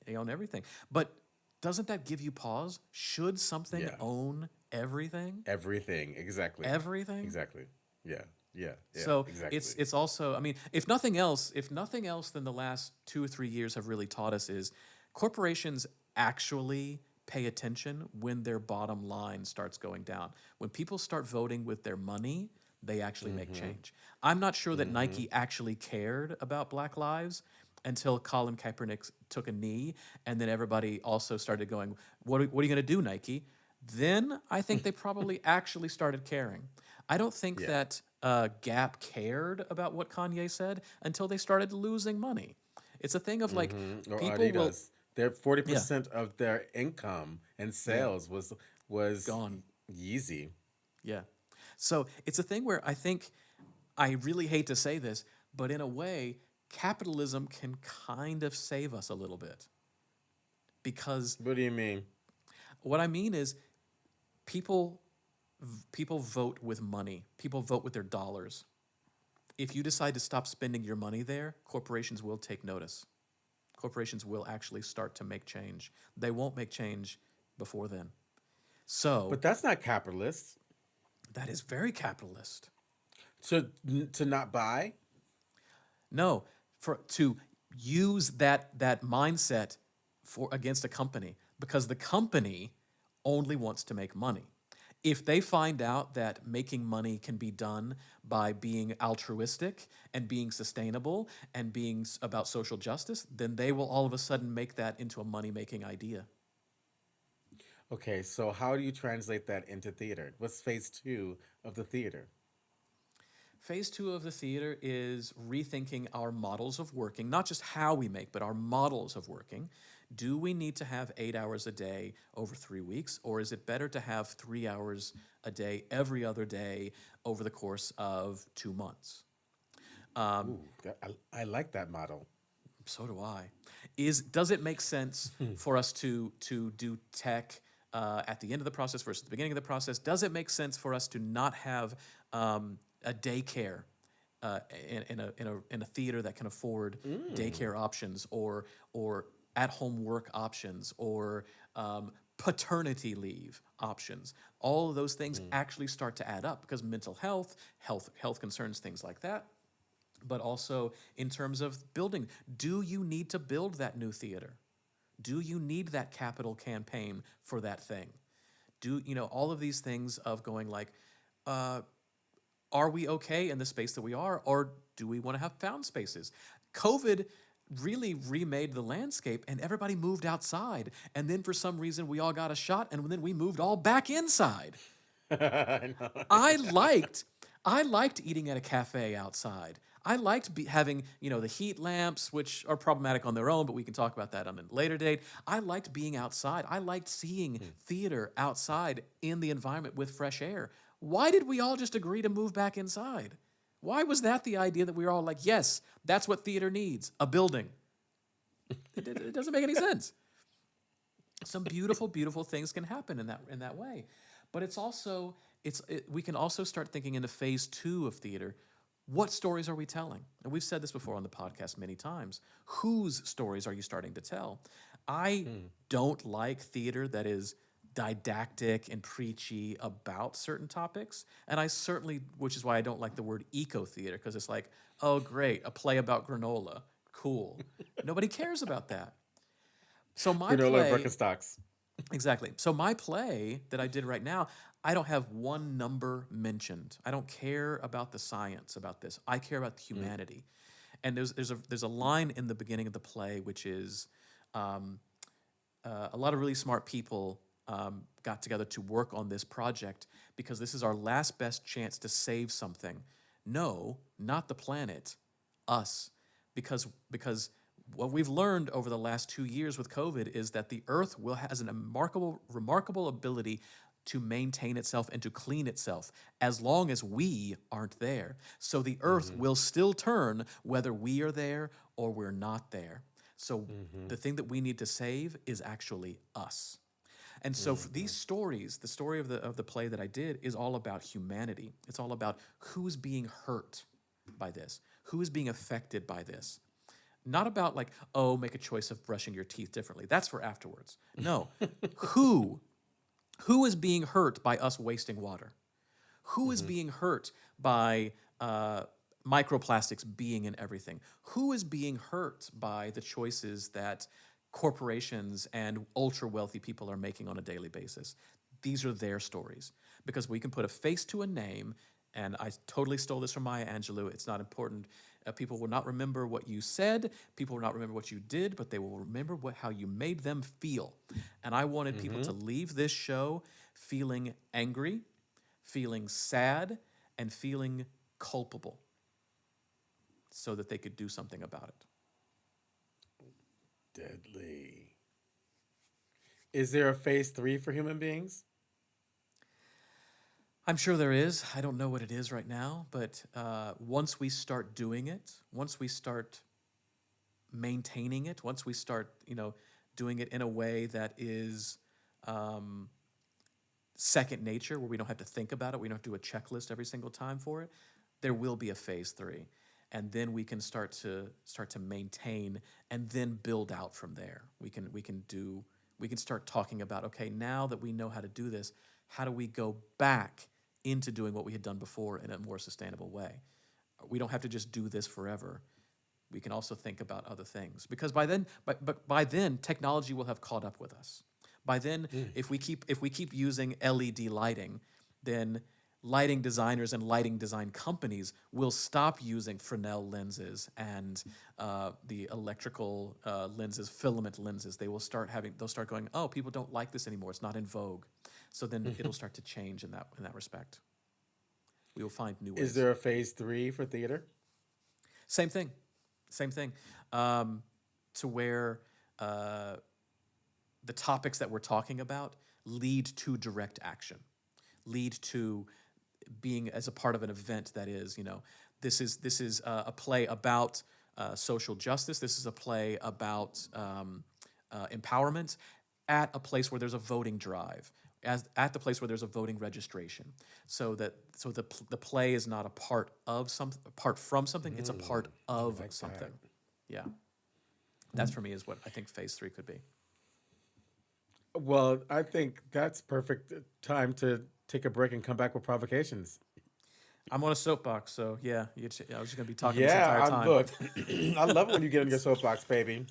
They own everything. But doesn't that give you pause? Should something Yeah. own everything? Everything. Exactly. Everything? Exactly. Yeah. Yeah. Yeah. So Exactly. it's also, I mean, if nothing else than the last 2 or 3 years have really taught us is corporations actually pay attention when their bottom line starts going down. When people start voting with their money, they actually make Mm-hmm. change. I'm not sure that Mm-hmm. Nike actually cared about Black lives until Colin Kaepernick took a knee, and then everybody also started going, what are you going to do, Nike? Then I think they probably actually started caring. I don't think Yeah. that Gap cared about what Kanye said until they started losing money. It's a thing of like Mm-hmm. Or people will, Adidas. Their forty yeah, percent of their income and yeah, sales was gone. Yeezy. Yeah. So it's a thing where I think, I really hate to say this, but in a way, capitalism can kind of save us a little bit because What do you mean? what I mean is people people vote with money. People vote with their dollars. If you decide to stop spending your money there, corporations will take notice. Corporations will actually start to make change. They won't make change before then. So But that's not capitalist. that is very capitalist. To not buy. No, for to use that mindset for against a company because the company only wants to make money. If they find out that making money can be done by being altruistic and being sustainable and being about social justice, then they will all of a sudden make that into a money-making idea. Okay, so how do you translate that into theater? What's phase two of the theater? Phase two of the theater is rethinking our models of working, not just how we make, but our models of working. Do we need to have 8 hours a day over 3 weeks, or is it better to have 3 hours a day every other day over the course of 2 months? Ooh, I like that model. So do I. Does it make sense for us to do tech at the end of the process versus the beginning of the process? Does it make sense for us to not have a daycare in a theater that can afford Mm. daycare options or at home work options or paternity leave options? All of those things Mm. actually start to add up because mental health concerns, things like that, but also in terms of building. Do you need to build that new theater? Do you need that capital campaign for that thing? Do you know all of these things of going like, uh, are we okay in the space that we are, or do we want to have found spaces? COVID really remade the landscape, and everybody moved outside. And then for some reason, we all got a shot, and then we moved all back inside. I know. I liked I liked eating at a cafe outside. I liked having, the heat lamps, which are problematic on their own, but we can talk about that on a later date. I liked being outside. I liked seeing theater outside in the environment with fresh air. Why did we all just agree to move back inside? Why was that the idea that we were all like, yes, that's what theater needs, a building? It doesn't make any sense. Some beautiful, beautiful things can happen in that way. But we can also start thinking into phase two of theater. What stories are we telling? And we've said this before on the podcast many times. Whose stories are you starting to tell? I Hmm. don't like theater that is didactic and preachy about certain topics. And I certainly, which is why I don't like the word eco theater, because it's like, oh, great, a play about granola. Cool. Nobody cares about that. So my Granola and play Birkenstocks. Exactly. So my play that I did right now, I don't have one number mentioned. I don't care about the science about this. I care about the Mm. humanity. And there's a line in the beginning of the play which is um, a lot of really smart people got together to work on this project because this is our last best chance to save something. No, not the planet, us, because what we've learned over the last 2 years with COVID is that the Earth has a remarkable ability to maintain itself and to clean itself as long as we aren't there. So the Earth Mm-hmm. will still turn whether we are there or we're not there. So Mm-hmm. the thing that we need to save is actually us. And so for Mm-hmm. these stories, the story of the play that I did is all about humanity. It's all about who's being hurt by this, who is being affected by this. Not about like, oh, make a choice of brushing your teeth differently. That's for afterwards. No. who who is being hurt by us wasting water? Who is being hurt by microplastics being in everything? Who is being hurt by the choices that corporations and ultra wealthy people are making on a daily basis? These are their stories because we can put a face to a name. And I totally stole this from Maya Angelou. It's not important. People will not remember what you said. People will not remember what you did, but they will remember how you made them feel. And I wanted people to leave this show feeling angry, feeling sad, and feeling culpable so that they could do something about it. Deadly. Is there a phase 3 for human beings? I'm sure there is. I don't know what it is right now, but once we start doing it, once we start maintaining it, once we start, doing it in a way that is second nature, where we don't have to think about it, we don't have to do a checklist every single time for it, there will be a phase 3, and then we can start to maintain and then build out from there. We can start talking about, okay, now that we know how to do this, how do we go back into doing what we had done before in a more sustainable way? We don't have to just do this forever. We can also think about other things because by then technology will have caught up with us. By then, if we keep using LED lighting, then lighting designers and lighting design companies will stop using Fresnel lenses and the electrical lenses, filament lenses. They'll start going, oh, people don't like this anymore. It's not in vogue. So then it'll start to change in that respect. We will find new ways. Is there a phase 3 for theater? Same thing. To where the topics that we're talking about lead to direct action, lead to being as a part of an event that is, this is a play about social justice. This is a play about empowerment at a place where there's a voting drive, at the place where there's a voting registration, so the play is not apart from something. It's a part of something. That. Yeah, that's for me is what I think phase 3 could be. Well, I think that's perfect time to take a break and come back with provocations. I'm on a soapbox, so yeah, I was just gonna be talking this entire time. Look, I love when you get on your soapbox, baby.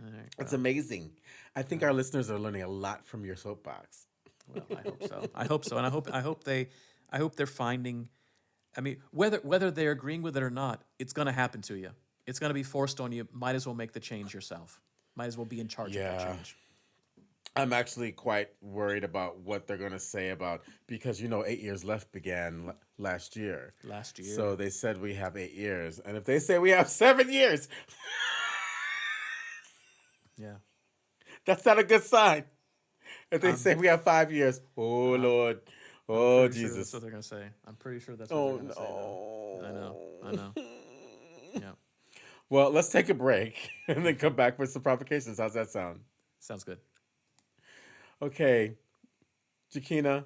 All right, it's amazing. I think our listeners are learning a lot from your soapbox. Well, I hope so, and I hope they're finding. I mean, whether they're agreeing with it or not, it's gonna happen to you. It's gonna be forced on you. Might as well make the change yourself. Might as well be in charge of that change. I'm actually quite worried about what they're going to say about, because 8 years left began last year. So they said we have 8 years. And if they say we have 7 years, yeah, that's not a good sign. If they say we have 5 years, oh Lord, oh Jesus. Sure that's what they're going to say. I'm pretty sure that's what they're going to say. Though. I know. Yeah. Well, let's take a break and then come back with some provocations. How's that sound? Sounds good. Okay, Jakina,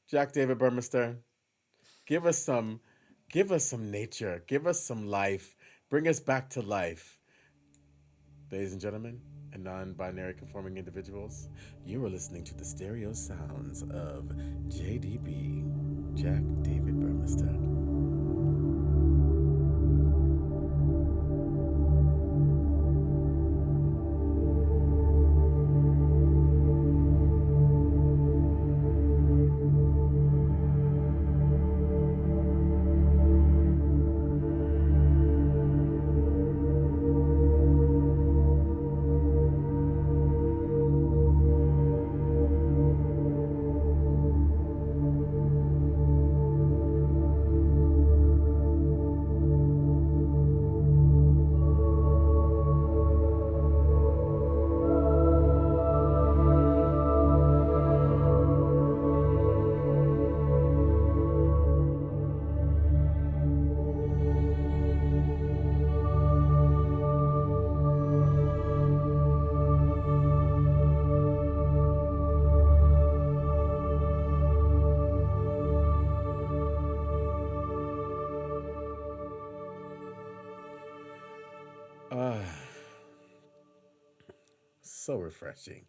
Jack David Burmeister, give us some nature, give us some life, bring us back to life. Ladies and gentlemen, and non-binary conforming individuals, you are listening to the stereo sounds of JDB, Jack David Burmeister. So refreshing.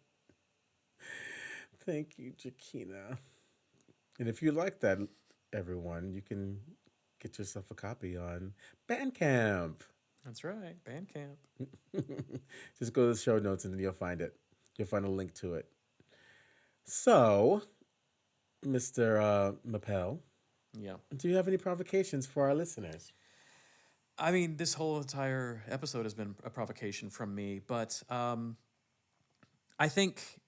Thank you, Jakina. And if you like that, everyone, you can get yourself a copy on Bandcamp. That's right. Bandcamp. Just go to the show notes and then you'll find it. You'll find a link to it. So, Mr. Marple, Yeah. do you have any provocations for our listeners? I mean, this whole entire episode has been a provocation from me, but I think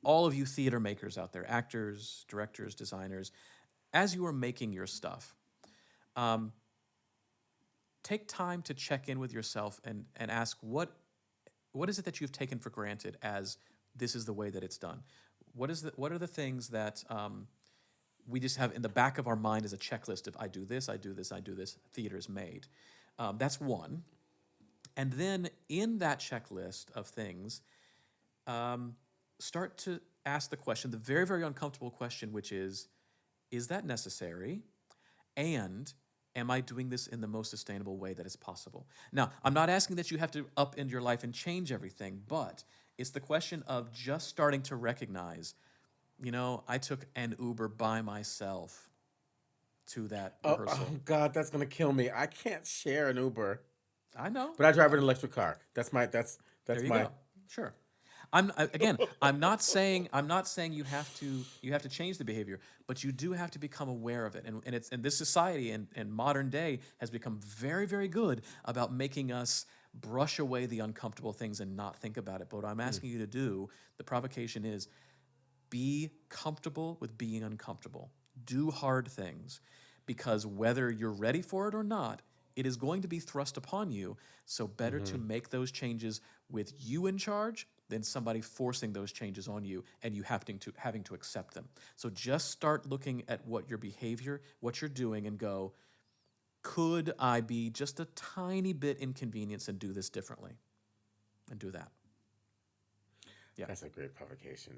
all of you theater makers out there, actors, directors, designers, as you are making your stuff, take time to check in with yourself and ask what is it that you've taken for granted as this is the way that it's done. What are the things that we just have in the back of our mind as a checklist of I do this, I do this, I do this. Theater's made. That's one. And then in that checklist of things, start to ask the question, the very, very uncomfortable question, which is that necessary? And am I doing this in the most sustainable way that is possible? Now, I'm not asking that you have to upend your life and change everything, but it's the question of just starting to recognize, I took an Uber by myself to that rehearsal. Oh God, that's gonna kill me. I can't share an Uber, I know. but I drive an electric car. That's There you my. go. Sure. I'm not saying you have to change the behavior, but you do have to become aware of it. And this society and modern day has become very, very good about making us brush away the uncomfortable things and not think about it. But what I'm asking you to do, the provocation is be comfortable with being uncomfortable. Do hard things, because whether you're ready for it or not, it is going to be thrust upon you. So better to make those changes with you in charge than somebody forcing those changes on you and you having to accept them. So just start looking at what your behavior, what you're doing, and go, could I be just a tiny bit inconvenienced and do this differently? And do that. Yeah. That's a great provocation.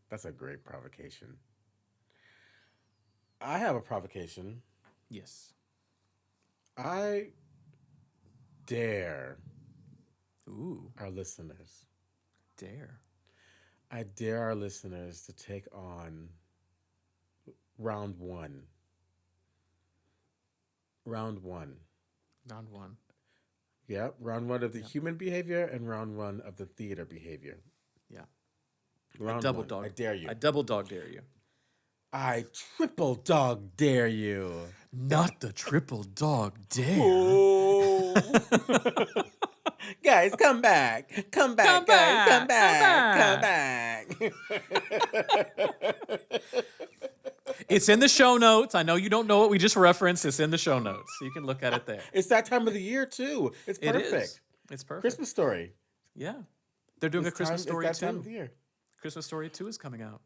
That's a great provocation. I have a provocation. Yes. I dare Ooh, our listeners. dare. I dare our listeners to take on round one. Round one. Round one. Yep, round one of the human behavior and round one of the theater behavior. Yeah. Round Double one. dog. I dare you. I double dog dare you. I triple dog dare you. Not the triple dog dare. Oh. Guys, come back. Come back, Come guys. Come back. back. Come back. It's in the show notes. I know you don't know what we just referenced. It's in the show notes. You can look at it there. It's that time of the year, too. It's It perfect. is. It's perfect. Christmas Story. Yeah. They're doing a Christmas Story It's that time of 2. the year. Christmas Story 2 is coming out.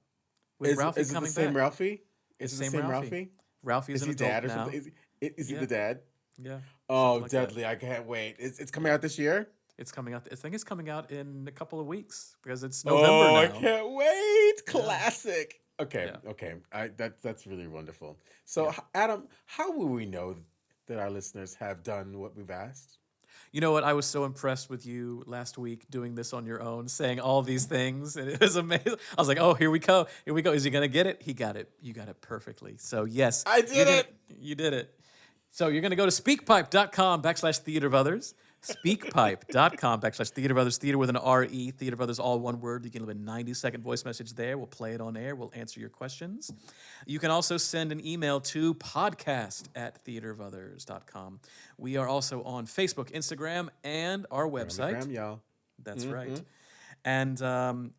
With Is Ralphie it the coming same back. Ralphie? Is it the same Ralphie. Ralphie? Ralphie's Is an he adult dad or now. something? Is he Yeah. the dad? Yeah. Oh, Something like that. deadly. I can't wait. It's coming out this year? It's coming out. I think it's coming out in a couple of weeks because it's November Oh, I now. can't wait. Classic. Okay, Yeah. okay. That's really wonderful. So, Yeah. Adam, how will we know that our listeners have done what we've asked? You know what? I was so impressed with you last week doing this on your own, saying all these things, and it was amazing. I was like, "Oh, here we go! Here we go! Is he gonna get it? He got it. You got it perfectly." So yes, I did it. You did it. So you're gonna go to speakpipe.com/theater of others. Speakpipe.com/theater of others. Theater with an R-E. Theater of others, all one word. You can leave a 90-second voice message there. We'll play it on air. We'll answer your questions. You can also send an email to podcast@theaterofothers.com. We are also on Facebook, Instagram, and our website. Instagram, y'all. That's right. And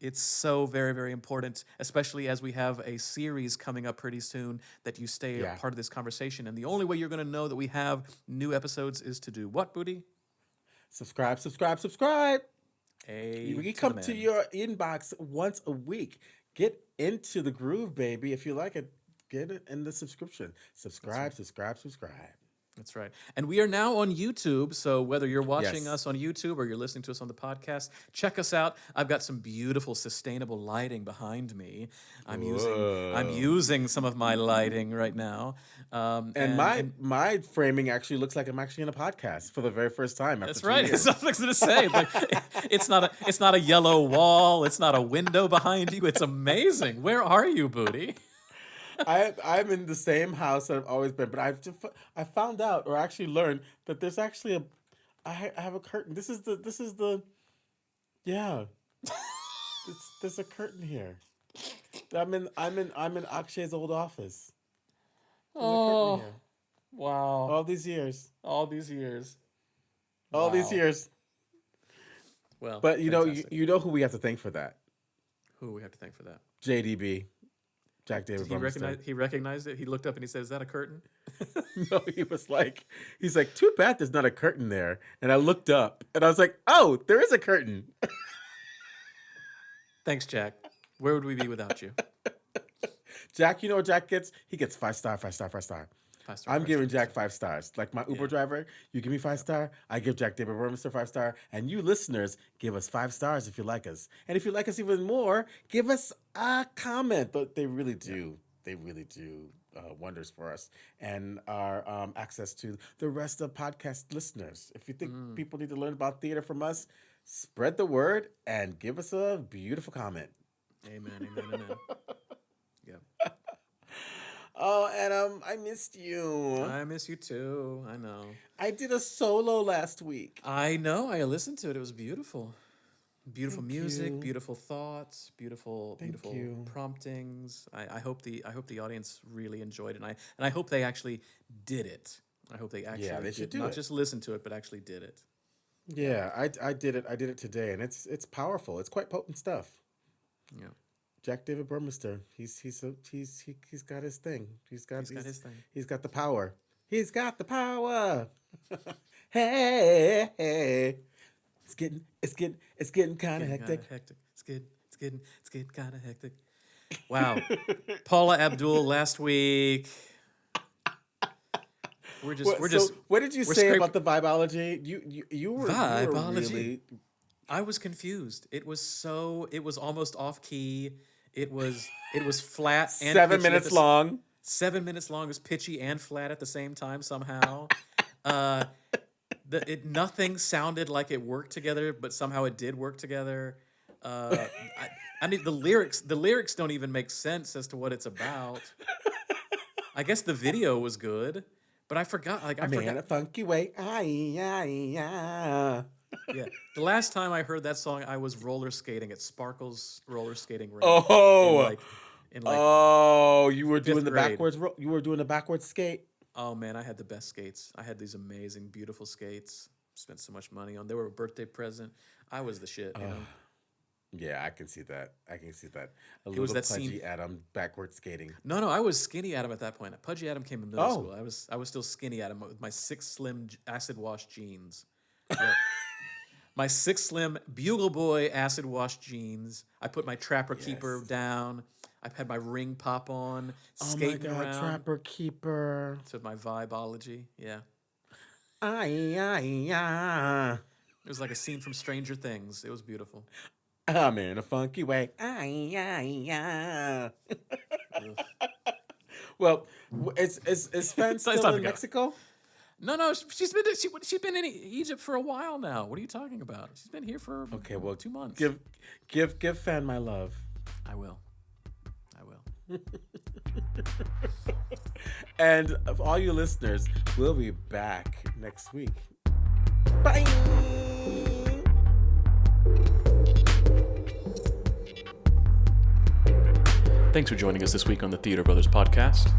it's so very, very important, especially as we have a series coming up pretty soon, that you stay a part of this conversation. And the only way you're going to know that we have new episodes is to do what, Budi? Subscribe. We come to your inbox once a week. Get into the groove, baby. If you like it, get it in the subscription. Subscribe. That's right. And we are now on YouTube. So whether you're watching Yes. us on YouTube or you're listening to us on the podcast, check us out. I've got some beautiful sustainable lighting behind me. I'm Whoa. using some of my lighting right now. And my framing actually looks like I'm actually in a podcast for the very first time after that's 2 right. years. That's what I was going to say. Like, it's not a yellow wall. It's not a window behind you. It's amazing. Where are you, Budi? I'm in the same house that I've always been, but I found out or actually learned that there's actually I have a curtain. This is the yeah. There's a curtain here. I'm in Akshay's old office. There's a curtain here. Wow. All these years. All these years. All these Wow. years. Well, But you know fantastic. you know who we have to thank for that? Who we have to thank for that? JDB. Jack David Did he Burmeister. he recognized it? He looked up and he said, "Is that a curtain?" No, he's like, too bad there's not a curtain there. And I looked up and I was like, oh, there is a curtain. Thanks, Jack. Where would we be without you? Jack, you know what Jack gets? He gets 5 star, 5 star, 5 star. 5 star, I'm 5 giving star. Jack 5 stars. Like my Uber Yeah. driver, you give me 5 star, I give Jack David Burmeister 5 star, and you listeners give us 5 stars if you like us. And if you like us even more, give us a comment. But they really do. They really do wonders for us and our access to the rest of podcast listeners. If you think people need to learn about theater from us, spread the word and give us a beautiful comment. Amen. Amen. Yeah. Oh, and I missed you. I miss you too. I know. I did a solo last week. I know. I listened to it. It was beautiful. Beautiful Thank music, you. beautiful thoughts, beautiful Thank you. promptings. I hope the audience really enjoyed it, and I hope they actually did it. I hope they actually they should did, do not it. just listen to it, but actually did it. Yeah, I did it. I did it today, and it's powerful. It's quite potent stuff. Yeah, Jack David Burmeister. He's got his thing. He's got his thing. He's got the power. He's got the power. hey. It's getting kind of hectic. It's getting kind of hectic. Wow, Paula Abdul last week. We're just. What did you we're say scraping- about the vibology? You were Vibology? really. I was confused. It was almost off key. It was flat and 7 pitchy at minutes the long. 7 minutes long. It was pitchy and flat at the same time somehow. Nothing sounded like it worked together, but somehow it did work together. I mean, the lyrics don't even make sense as to what it's about. I guess the video was good, but I forgot. Like I Man, forgot. a funky way. Yeah, the last time I heard that song, I was roller skating at Sparkle's roller skating rink. Oh, in like oh! You were doing the grade. backwards. You were doing the backwards skate. oh man, I had the best skates. I had these amazing, beautiful skates. Spent so much money on. They were a birthday present. I was the shit. You know. Yeah, I can see that. A was little that pudgy scene- Adam backward skating. No, I was skinny Adam at that point. Pudgy Adam came in middle Oh. school. I was still skinny Adam with my 6 Slim acid wash jeans. Yep. My 6 Slim Bugle Boy acid wash jeans. I put my Trapper Keeper Yes. down. I had my ring pop on, Oh my skating God, around. Trapper Keeper. To my vibology. Yeah. Yeah. It was like a scene from Stranger Things. It was beautiful. I'm in a funky way. Yeah. Well, is Fan It's time still to in go. Mexico? No, she's been in Egypt for a while now. What are you talking about? She's been here for Okay, well, 2 months. Give Fan my love. I will. And of all you listeners, we'll be back next week. Bye. Thanks for joining us this week on the Theater Brothers podcast.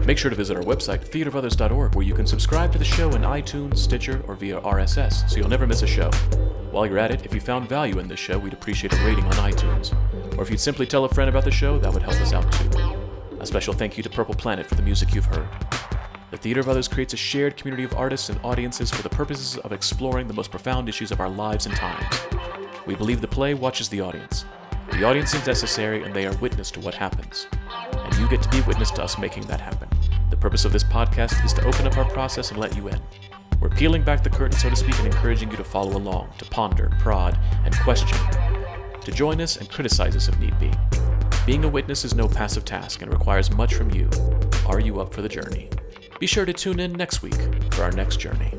Make sure to visit our website, theaterbrothers.org, where you can subscribe to the show in iTunes, Stitcher, or via RSS, so you'll never miss a show. While you're at it, if you found value in this show, we'd appreciate a rating on iTunes. Or if you'd simply tell a friend about the show, that would help us out too. A special thank you to Purple Planet for the music you've heard. The Theater Brothers creates a shared community of artists and audiences for the purposes of exploring the most profound issues of our lives and times. We believe the play watches the audience. The audience is necessary, and they are witness to what happens. And you get to be witness to us making that happen. The purpose of this podcast is to open up our process and let you in. We're peeling back the curtain, so to speak, and encouraging you to follow along, to ponder, prod, and question, to join us and criticize us if need be. Being a witness is no passive task and requires much from you. Are you up for the journey? Be sure to tune in next week for our next journey.